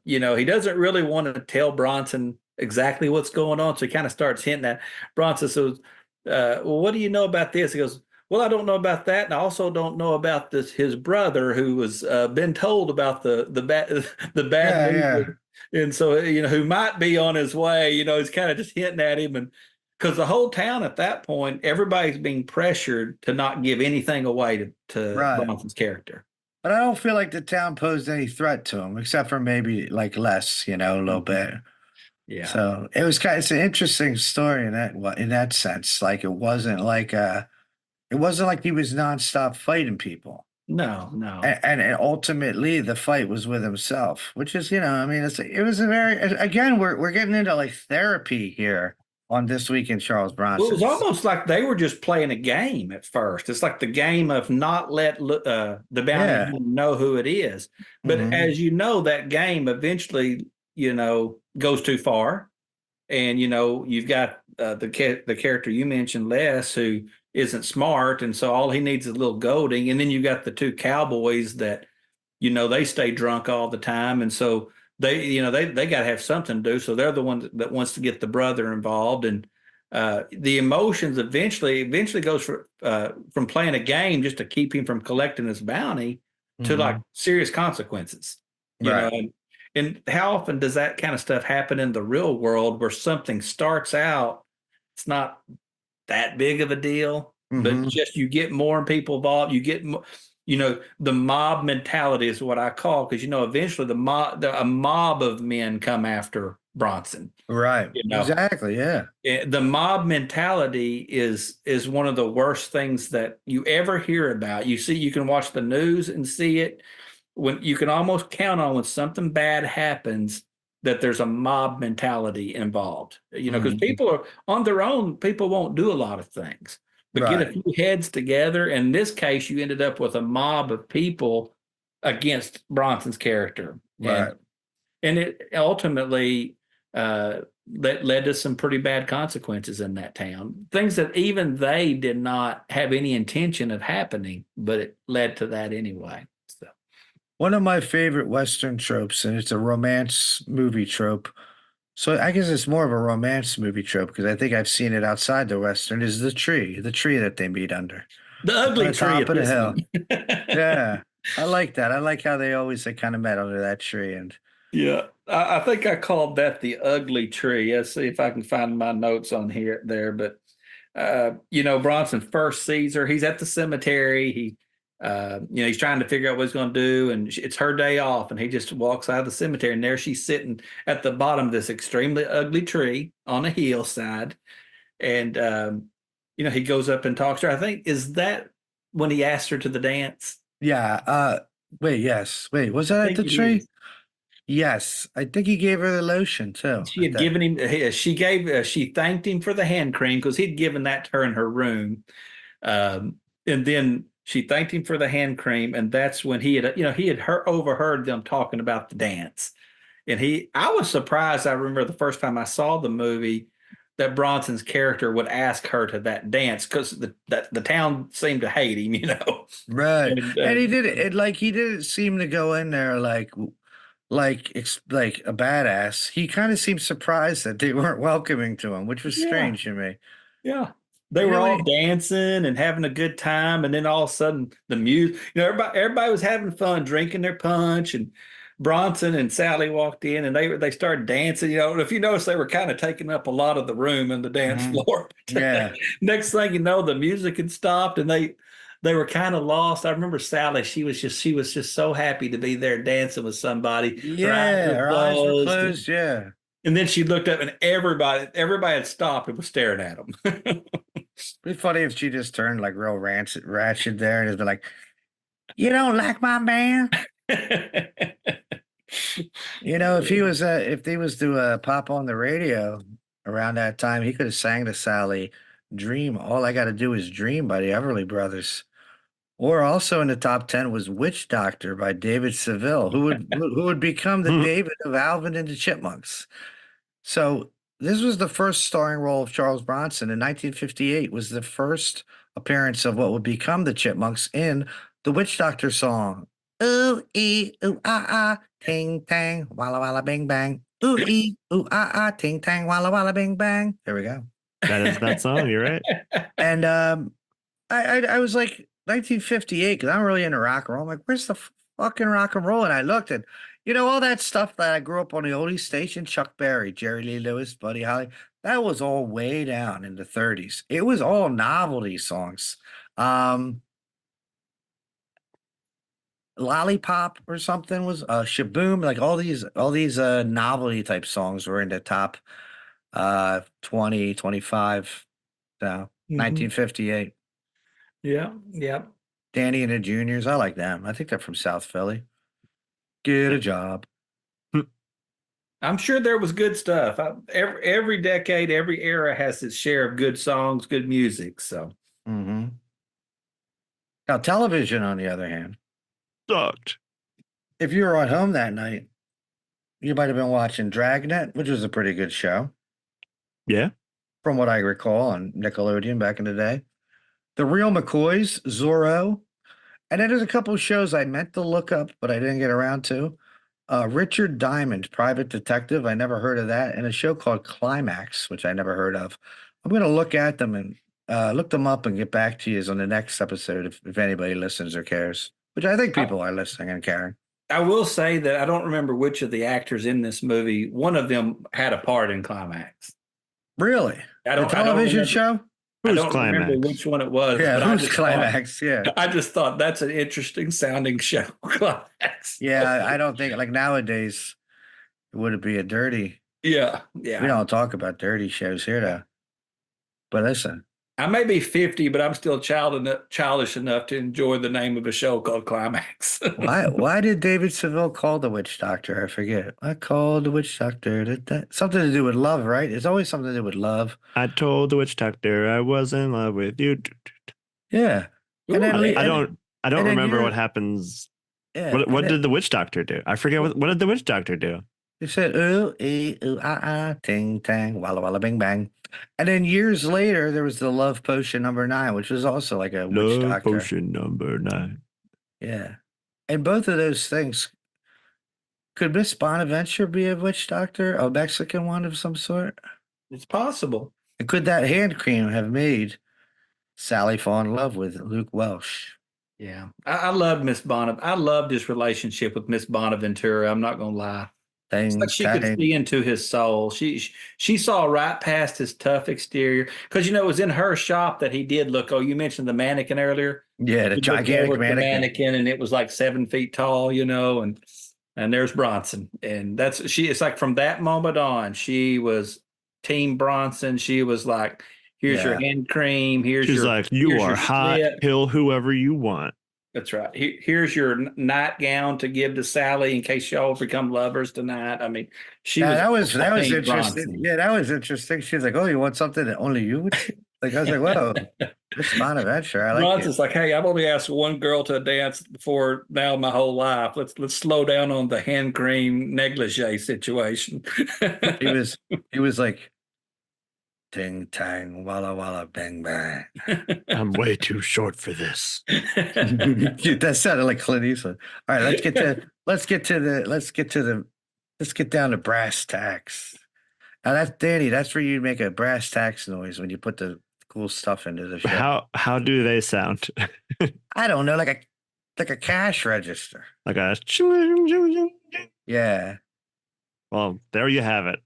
he doesn't really want to tell Bronson exactly what's going on, so he kind of starts hinting at Bronson says, well, what do you know about this? He goes, well, I don't know about that, and I also don't know about this his brother who was been told about the bad the bad Yeah, news, yeah, and so who might be on his way. He's kind of just hinting at him, and because the whole town at that point, everybody's being pressured to not give anything away to right. Bronson's character. But I don't feel like the town posed any threat to him, except for maybe like less, a little Mhm. bit. Yeah. So it's an interesting story in that sense. Like it wasn't like he was nonstop fighting people. No, no. And ultimately the fight was with himself, which is, I mean, it was a very, again, we're getting into like therapy here on This Week in Charles Well, it was Bronson. almost like they were just playing a game at first. It's like the game of not let the bounty Yeah. hunter know who it is. But Hmm. as you know, that game eventually, goes too far. And you've got the character you mentioned, Les, who isn't smart, and so all he needs is a little goading. And then you got the two cowboys that they stay drunk all the time, and so they got to have something to do. So they're the ones that wants to get the brother involved, and the emotions eventually goes from playing a game just to keep him from collecting his bounty to like Hmm. serious consequences. You know, Right. and how often does that kind of stuff happen in the real world where something starts out, it's not that big of a deal, but Hmm. just you get more people involved, you get more, the mob mentality is what I call, because eventually a mob of men come after Bronson. Right. You know, Exactly. Yeah. The mob mentality is one of the worst things that you ever hear about. You can watch the news and see it. When you can almost count on when something bad happens that there's a mob mentality involved. Because Hmm. people are on their own, people won't do a lot of things. But get a Right. few heads together. In this case, you ended up with a mob of people against Bronson's character. Right. And it ultimately led to some pretty bad consequences in that town. Things that even they did not have any intention of happening, but it led to that anyway. So, One of my favorite Western tropes, and it's a romance movie trope. So I guess it's more of a romance movie trope because I think I've seen it outside the Western, is the tree that they meet under. the Up on ugly the tree top at of the this hill. one. Yeah. I like that. I like how they always like kind of met under that tree. And Yeah, I think I called that the ugly tree. Let's see if I can find my notes on here there. But Bronson first sees her. He's at the cemetery. He's trying to figure out what he's going to do, and it's her day off, and he just walks out of the cemetery, and there she's sitting at the bottom of this extremely ugly tree on a hillside, and he goes up and talks to her. I think is that when he asked her to the dance. yeah, Wait, yes. Wait, was I that at think the it tree? is. Yes. I think he gave her the lotion too. She had given him. She thanked him for the hand cream because he'd given that to her in her room. And then she thanked him for the hand cream, and that's when he had overheard them talking about the dance. And I was surprised. I remember the first time I saw the movie that Bronson's character would ask her to that dance because the town seemed to hate him, Right. And And he did it like he didn't seem to go in there like a badass. He kind of seemed surprised that they weren't welcoming to him, which was yeah, strange to me. yeah. They And were then when all dancing and having a good time, and then all of a sudden the music, everybody was having fun, drinking their punch, and Bronson and Sally walked in, and they started dancing. If you notice, they were kind of taking up a lot of the room and the dance Mhm. floor. Yeah. Next thing you know, the music had stopped, and they were kind of lost. I remember Sally; she was just so happy to be there dancing with somebody. Her eyes Yeah, were her eyes were closed, closed. Yeah. and then she looked up, and everybody had stopped and was staring at them. It'd be funny if she just turned like real ratchet there and just be like, "You don't like my man?" If he was to pop on the radio around that time, he could have sang to Sally "Dream." All I got to do is dream by the Everly Brothers. Or also in the top 10 was Witch Doctor by David Seville, who would become the Mhm. David of Alvin and the Chipmunks. So this was the first starring role of Charles Bronson in 1958 was the first appearance of what would become the Chipmunks in the Witch Doctor song. Ooh ooh ting tang walla walla bing bang. Ooh ting tang walla walla bing bang. There we go. That is that song. You're right. And I was like 1958 because I'm really into rock and roll. I'm like, where's the fucking rock and roll? And I looked and all that stuff that I grew up on the oldies station, Chuck Berry, Jerry Lee Lewis, Buddy Holly, that was all way down in the 30s. It was all novelty songs. Um, Lollipop or something was Shaboom, like all these novelty type songs were in the top 20, 25, so Mhm. 1958. Yeah, yeah. Danny and the Juniors. I like them. I think they're from South Philly. Get a job. I'm sure there was good stuff. Every decade, every era has its share of good songs, good music. So Hmm. Now, television, on the other hand, Sucked. if you were at home that night, you might have been watching Dragnet, which was a pretty good show, Yeah. from what I recall on Nickelodeon back in the day. The Real McCoys, Zorro, and then there's a couple of shows I meant to look up, but I didn't get around to. Richard Diamond, Private Detective. I never heard of that. And a show called Climax, which I never heard of. I'm going to look at them and look them up and get back to you on the next episode if anybody listens or cares, which I think I, people are listening and caring. I will say that I don't remember which of the actors in this movie. One of them had a part in Climax. Really? I The don't. I don't television remember. show? I Who's don't remember Climax? which one it was, Yeah, but I who's just thought. Climax? Yeah. I just thought that's an interesting sounding show. Climax. Yeah, I don't think like nowadays would it be a dirty. Yeah, We yeah. don't talk about dirty shows here though. But listen, I may be 50, but I'm still childish enough to enjoy the name of a show called Climax. why did David Seville call the witch doctor? I forget. I called the witch doctor. Something to do with love, right? It's always something to do with love. I told the witch doctor I was in love with you. Yeah. And Ooh, then I man. don't and then remember what you happens. yeah, and What then did the witch doctor do? I forget what did the witch doctor do? you said ting tang walla walla bing bang. And then years later there was the love potion number 9, which was also like a witch Love doctor. potion number 9. Yeah. And both of those things could Miss Bonaventure be a witch doctor, a Mexican one of some sort? It's possible. And could that hand cream have made Sally fall in love with Luke Welsh? Yeah. I love Miss Bonaventure. I loved his relationship with Miss Bonaventura. I'm not going to lie. It's like Thing, she could tang. see into his soul. She saw right past his tough exterior because it was in her shop that he did look. Oh, you mentioned the mannequin earlier. Yeah, the He looked over gigantic at the mannequin. mannequin and it was like 7 feet tall, and there's Bronson. And it's like from that moment on, she was Team Bronson. She was like, here's your Yeah. hand cream, She's like, you here's are your hot. slip. Kill whoever you want. That's right. Here's your nightgown to give to Sally in case y'all become lovers tonight. I mean, she Yeah, was that was Pink interesting. Bronson. Yeah, that was interesting. She was like, "Oh, you want something that only you would see?" Like I was like, "Whoa, this Bonaventure, I like it." Bronson's like, hey, I've only asked one girl to dance before now my whole life. Let's slow down on the hand cream negligee situation. He was he was like, "Ting tang, walla walla, bang bang." I'm way too short for this. That sounded like Clint Eastwood. All right, let's get down to brass tacks. Now that's Danny. That's where you make a brass tacks noise when you put the cool stuff into the show. How do they sound? I don't know, like a cash register. Like a Yeah. well, there you have it.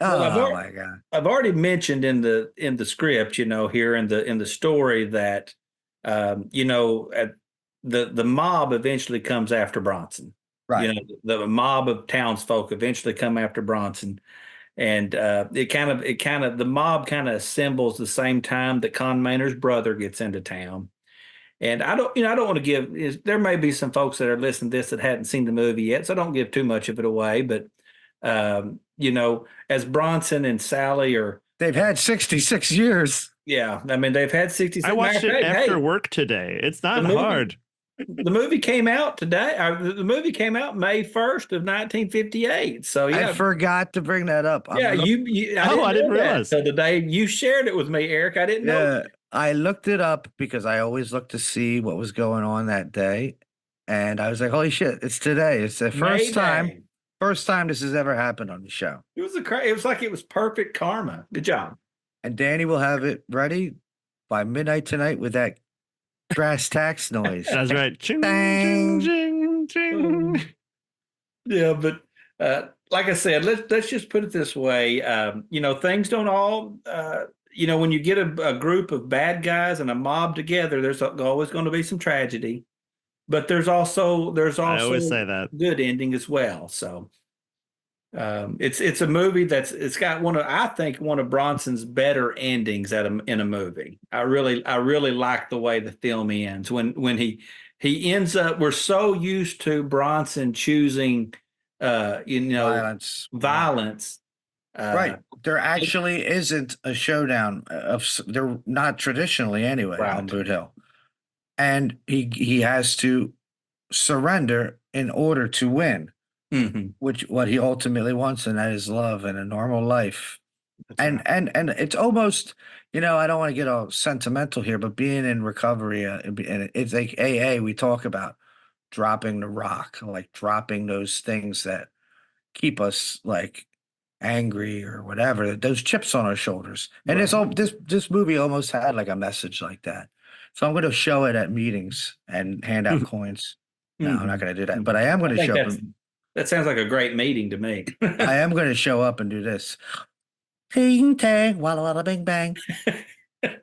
Well, Oh my God. I've already mentioned in the script, here in the story that the mob eventually comes after Bronson. Right. The mob of townsfolk eventually come after Bronson, and the mob kind of assembles the same time that Con Maynard's brother gets into town. And I don't want to there may be some folks that are listening to this that hadn't seen the movie yet, so don't give too much of it away. But as Bronson and Sally are, They've had 66 years. yeah, I mean they've had 66. I watched it after Hey, work today. It's not the movie- hard. the movie came out today. The movie came out May 1st of 1958. So yeah, I forgot to bring that up. yeah, I didn't didn't know that realize. till today. You shared it with me, Eric. I didn't know. Yeah, I looked it up because I always look to see what was going on that day. And I was like, holy shit, it's today. It's the May Day. first time this has ever happened on the show. It was like it was perfect karma. Good job. And Danny will have it ready by midnight tonight with that brass tacks noise. That's right. Ching, Bang. ching, ching, ching. Yeah, but like I said, let's just put it this way. Things don't all. When you get a group of bad guys and a mob together, there's always going to be some tragedy, but there's also I always say that. good ending as well. So it's a movie it's got I think one of Bronson's better endings in a movie. I really like the way the film ends when he ends up. We're so used to Bronson choosing Violence. violence. Right. There actually isn't a showdown they're not traditionally anyway Right. on Boot Hill. And he has to surrender in order to win, Mm-hmm. which what he ultimately wants, and that is love and a normal life. And it's almost, I don't want to get all sentimental here, but being in recovery, and it's like AA, we talk about dropping the rock, like dropping those things that keep us like angry or whatever, those chips on our shoulders. And this movie almost had like a message like that. So I'm going to show it at meetings and hand out coins. No, I'm not going to do that, but I am going to show up. That sounds like a great meeting to me. I am going to show up and do this. Ting tang, walla walla, bang bang. And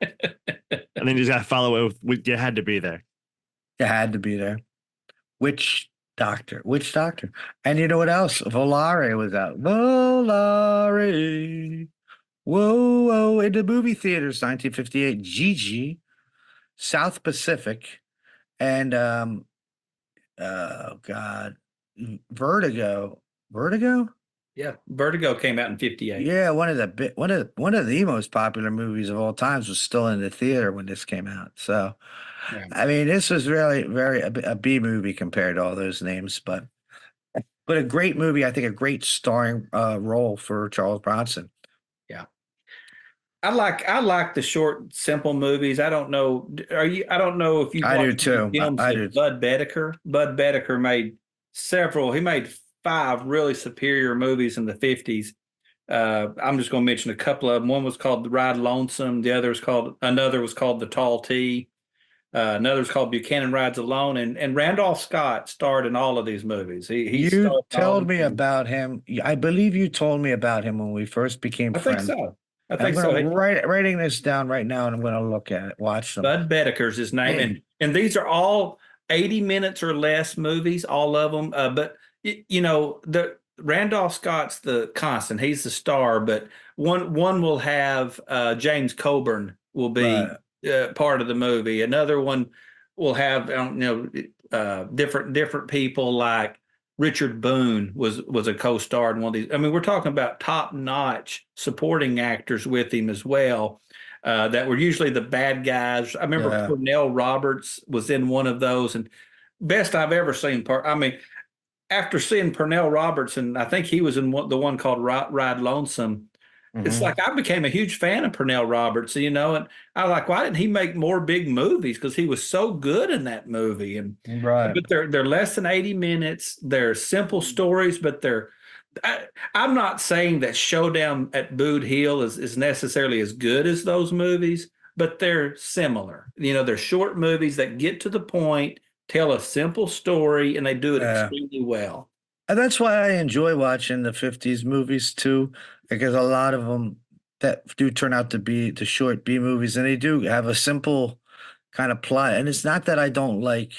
then you just got to follow it with you had to be there. You had to be there. Which doctor? And you know what else? Volare was out. Volare. Whoa, whoa. In the movie theaters, 1958. Gigi, South Pacific, and oh God, Vertigo. Yeah, Vertigo came out in 58. Yeah, one of the most popular movies of all times was still in the theater when this came out. So, Yeah. I mean, this was really very a B movie compared to all those names, but a great movie. I think a great starring role for Charles Bronson. Yeah, I like the short, simple movies. I don't know. I don't know if you. I do too. Films I of do. Bud Bedecker. Bud Bedecker made several. He made 5 really superior movies in the 50s. I'm just going to mention a couple of them. One was called The Ride Lonesome. Another was called The Tall T. Another was called Buchanan Rides Alone. And Randolph Scott starred in all of these movies. You told me about him. I believe you told me about him when we first became friends. I think so. I'm writing this down right now, and I'm going to look at it, watch them. Bud Bedecker's his name, and these are all 80 minutes or less movies, all of them. But the Randolph Scott's the constant; he's the star. But one will have James Coburn will be part of the movie. Another one will have different people like Richard Boone was a co-star in one of these. I mean, we're talking about top-notch supporting actors with him as well. That were usually the bad guys. I remember Yeah. Cornell Roberts was in one of those, and best I've ever seen. I mean, after seeing Pernell Robertson, I think he was in the one called Ride Lonesome. It's Hmm. like I became a huge fan of Pernell Robertson, and I was like, why didn't he make more big movies? Because he was so good in that movie. And Right. but they're less than 80 minutes. They're simple stories, but I'm not saying that Showdown at Boot Hill is necessarily as good as those movies, but they're similar. They're short movies that get to the point, tell a simple story, and they do it Yeah. extremely well. And that's why I enjoy watching the 50s movies too, because a lot of them that do turn out to be the short B movies, and they do have a simple kind of plot. And it's not that I don't like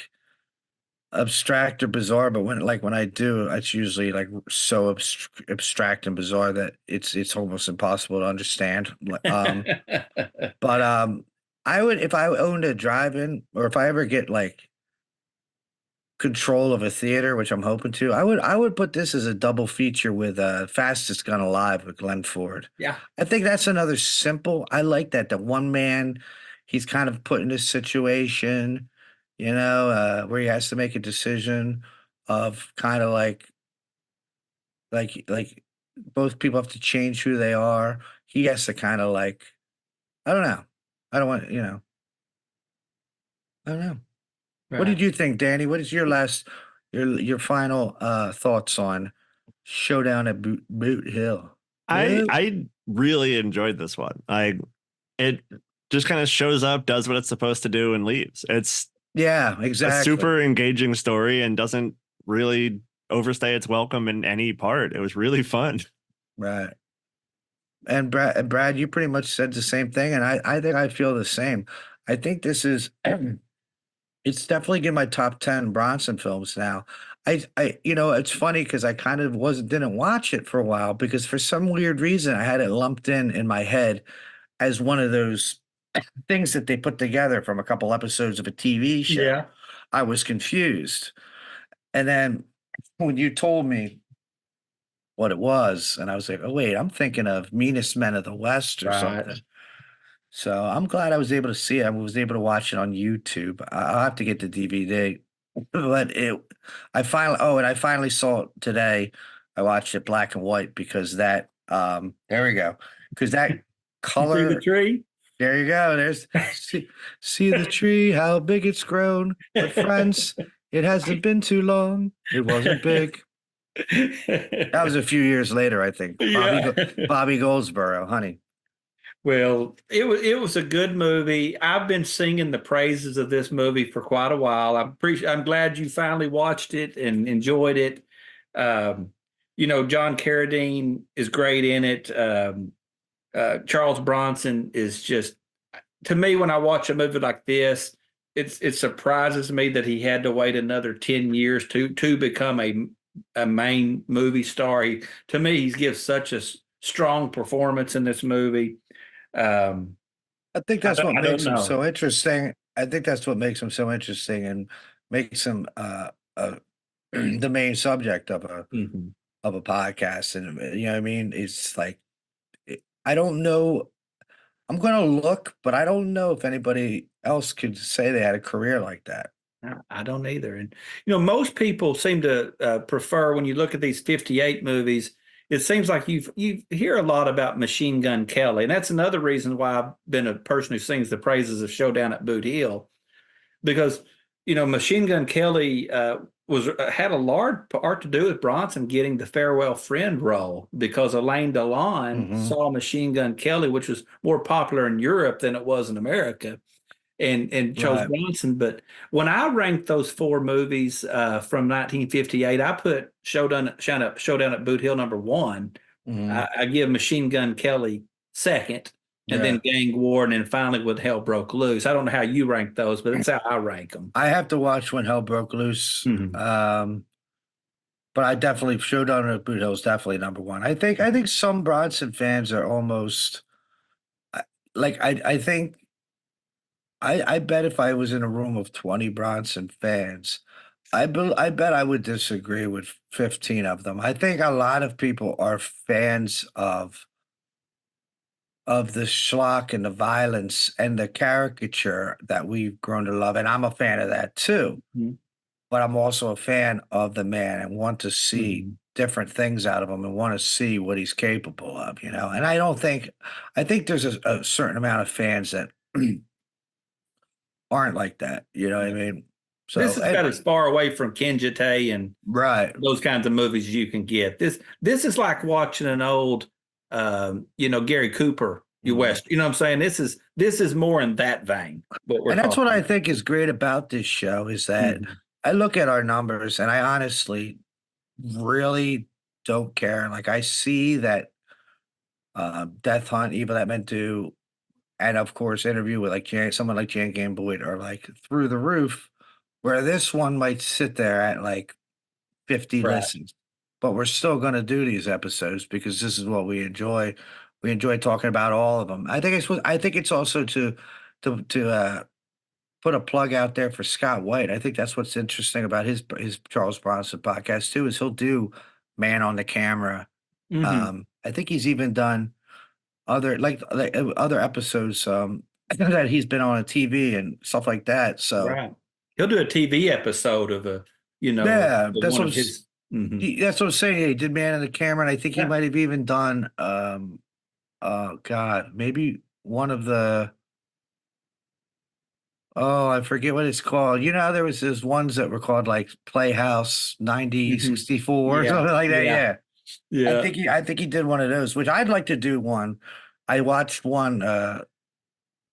abstract or bizarre, but when I do, it's usually like so abstract and bizarre that it's almost impossible to understand. But I would, if I owned a drive-in, or if I ever get like control of a theater, which I'm hoping to, I would put this as a double feature with Fastest Gun Alive with Glenn Ford. Yeah. I think that's another simple. I like that the one man, he's kind of put in this situation, where he has to make a decision of kind of like both people have to change who they are. He has to kind of like, I don't know. I don't want, I don't know. What Right. did you think, Danny? What is your final thoughts on Showdown at Boot Hill? I Yeah, I really enjoyed this one. It just kind of shows up, does what it's supposed to do, and leaves. It's yeah, a exactly. super engaging story and doesn't really overstay its welcome in any part. It was really fun. Right. And Brad, you pretty much said the same thing, and I think I feel the same. I think this is it's definitely in my top 10 Bronson films now. It's funny because I kind of didn't watch it for a while because for some weird reason I had it lumped in my head as one of those things that they put together from a couple episodes of a TV show. Yeah. I was confused. And then when you told me what it was, and I was like, oh, wait, I'm thinking of Meanest Men of the West or Right. something. So I'm glad I was able to see it. I was able to watch it on YouTube. I'll have to get the DVD. But and I finally saw it today. I watched it black and white because there we go. Because that You see the color, tree? there you go. See the tree, how big it's grown. But friends, it hasn't been too long. It wasn't big. That was a few years later, I think. Yeah. Bobby Goldsboro, honey. Well, it was a good movie. I've been singing the praises of this movie for quite a while. I'm glad you finally watched it and enjoyed it. Um, John Carradine is great in it. Charles Bronson is just, to me, when I watch a movie like this, it surprises me that he had to wait another 10 years to become a main movie star. To me, he gives such a strong performance in this movie. Um, I think that's what I don't makes him know. so interesting. I think that's what makes him so interesting and makes him the main subject Mhm. of a podcast. And you know what I mean? It's like I don't know. I'm gonna look, but I don't know if anybody else could say they had a career like that. I don't either. And most people seem to prefer when you look at these 58 movies. It seems like you hear a lot about Machine Gun Kelly, and that's another reason why I've been a person who sings the praises of Showdown at Boot Hill, because Machine Gun Kelly was had a large part to do with Bronson getting the farewell friend role because Alain Delon Hmm. saw Machine Gun Kelly, which was more popular in Europe than it was in America, and chose Right. Bronson. But when I ranked those four movies from 1958, I put Showdown at Boot Hill number one. Hmm. I give Machine Gun Kelly second, and then Yeah. Gang War, and then finally When Hell Broke Loose. I don't know how you rank those, but that's how I rank them. I have to watch When Hell Broke Loose. Mhm. But I definitely Showdown at Boot Hill is definitely number one. I think some Bronson fans are almost like I think I bet if I was in a room of 20 Bronson fans, I bet I would disagree with 15 of them. I think a lot of people are fans of the schlock and the violence and the caricature that we've grown to love, and I'm a fan of that too. Mhm. But I'm also a fan of the man and want to see Mhm. different things out of him and want to see what he's capable of, you know. And I think there's a certain amount of fans that aren't like that, you know what I mean? This So, is and about as far away from Kenjite and right. those kinds of movies you can get. This is like watching an old, Gary Cooper, you Mhm. West. You know what I'm saying? This is more in that vein. What we're And that's what talking I about. think is great about this show is that Mhm. I look at our numbers and I honestly really don't care. Like I see that Death Hunt, Evil That Meant to, and of course, Interview with like someone like Jan Gamboyd are like through the roof, where this one might sit there at like 50 Right. listens. But we're still going to do these episodes because this is what we enjoy. We enjoy talking about all of them. I think it's also to put a plug out there for Scott White. I think that's what's interesting about his Charles Bronson podcast too, is he'll do man on the camera. Hmm. I think he's even done other episodes that he's been on a TV and stuff like that. So Right. He'll do a TV episode of yeah, one of his. Mhm. that's what I'm saying. Yeah, he did man on the camera, and I think he Yeah. might have even done oh God, maybe one of the oh, I forget what it's called. You know, there was those ones that were called like Playhouse Hmm. 9064 or Yeah. something like that. Yeah. Yeah. Yeah. I think he did one of those, which I'd like to do one. I watched one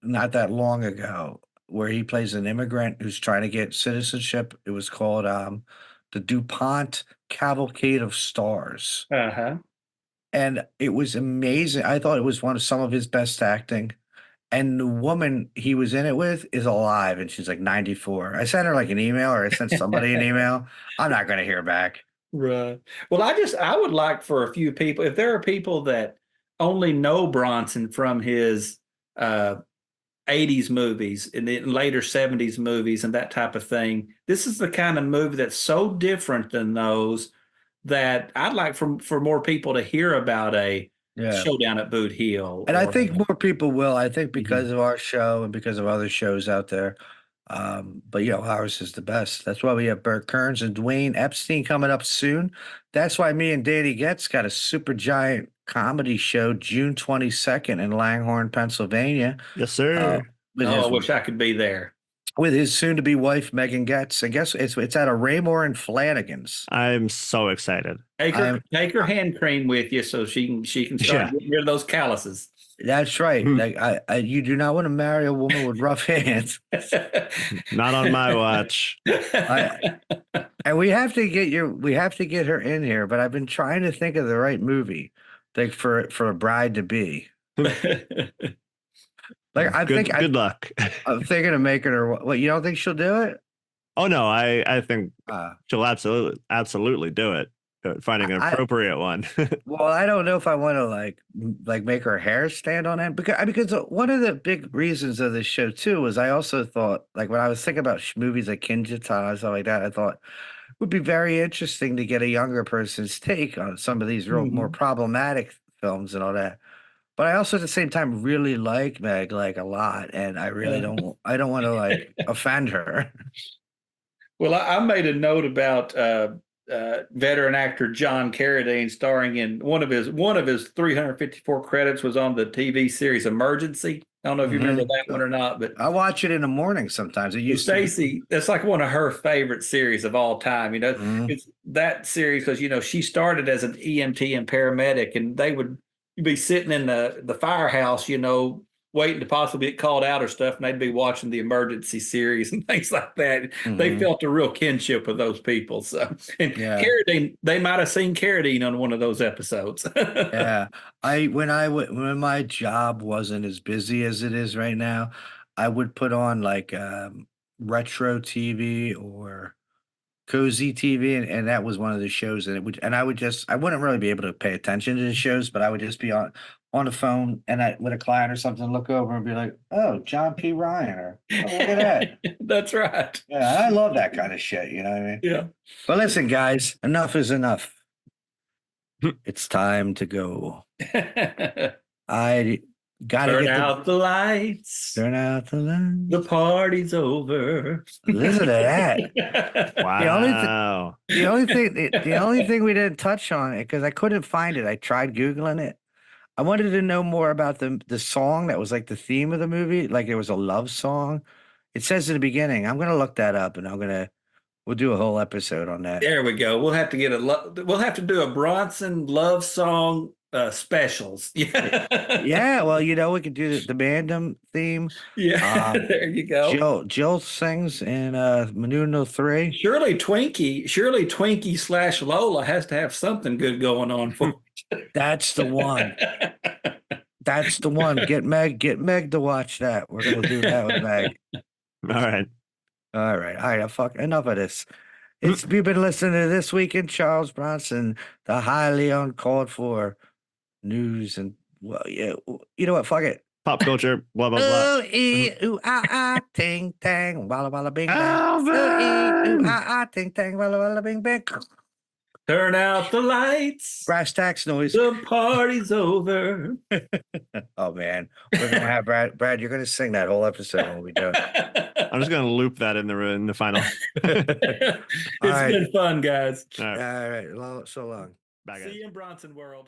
not that long ago where he plays an immigrant who's trying to get citizenship. It was called the DuPont Cavalcade of Stars. Uh-huh. And it was amazing. I thought it was one of some of his best acting. And the woman he was in it with is alive, and she's like 94. I sent her like an email, or I sent somebody an email. I'm not going to hear back. Right. Well, I would like for a few people, if there are people that only know Bronson from his uh 80s movies and the later 70s movies and that type of thing, this is the kind of movie that's so different than those that I'd like for more people to hear about a Yeah. Showdown at Boot Hill And I or think more people will. I think Mhm. because of our show and because of other shows out there. But you know, ours is the best. That's why we have Burt Kearns and Dwayne Epstein coming up soon. That's why me and Danny Getz got a super giant comedy show June 22nd in Langhorne, Pennsylvania, Yes, uh, sir. with Oh, I his wish I could be there. soon-to-be wife Megan Getz. And guess it's at a Raymore and Flanagan's. I'm so excited. I'm Take her hand cream with you so she can start Yeah. getting rid of those calluses. That's right. Like you do not want to marry a woman with rough hands. Not on my watch. I and we have to get her in here, but I've been trying to think of the right movie, like for a bride to be. Like Good luck. I'm thinking of making her. What you don't think she'll do it? Oh no, I think Uh, she'll absolutely do it. Finding an I appropriate one. well, I don't know if I want to like make her hair stand on end because one of the big reasons of this show too was I also thought like when I was thinking about movies like Kinjatan and stuff like that, I thought it would be very interesting to get a younger person's take on some of these real more Mhm. problematic films and all that. But I also at the same time really like Meg like a lot, and I don't want to like offend her. Well, I made a note about veteran actor John Carradine starring in one of his 354 credits was on the TV series Emergency. I don't know if you remember Mhm. that one or not, but I watch it in the morning sometimes. It well, used to be. Stacy, that's like one of her favorite series of all time. Mhm. It's that series because she started as an EMT and paramedic, and they would be sitting in the firehouse, waiting to possibly get called out or stuff, and they'd be watching the emergency series and things like that. They Mhm. felt a real kinship with those people. So, and Yeah. Carradine, they might have seen Carradine on one of those episodes. Yeah. When my job wasn't as busy as it is right now, I would put on like retro TV or cozy TV, and that was one of the shows, and I wouldn't really be able to pay attention to the shows, but I would just be on the phone and I with a client or something, look over and be like, "Oh, John P. Ryan," or "Oh, look at that." That's right. Yeah, I love that kind of shit. You know what I mean? Yeah. But listen, guys, enough is enough. It's time to go. I gotta Turn get out the lights. turn out the lights. The party's over. Listen to that. Wow. The only thing we didn't touch on it because I couldn't find it. I tried googling it. I wanted to know more about the song that was like the theme of the movie, like it was a love song. It says in the beginning. I'm gonna look that up, and we'll do a whole episode on that. There we go. We'll have to get we'll have to do a Bronson love song specials. Yeah. Yeah, well, we could do the Bandom theme. Yeah. There you go. Jill sings in Menudo 3. Surely Twinkie / Lola has to have something good going on for That's the one. That's the one. Get Meg to watch that. We're gonna do that with Meg. All right. All right. Fuck enough of this. You've been listening to This Week in Charles Bronson, the highly uncalled for news and you know what? Fuck it. Pop culture. Blah blah blah. Ooh, ee, ooh, ah, ah, ting, tang, walla, walla, bing, bang. Ooh, ee, ooh, ah, ah, ting, tang, walla, walla, bing, bang. Turn out the lights. Brass tacks noise. The party's over. Oh, man. We're going to have Brad, you're going to sing that whole episode when we do it. I'm just gonna loop that in the final. It's right. been fun, guys. All right. All right. So long. Bye, guys. See you in Bronson World.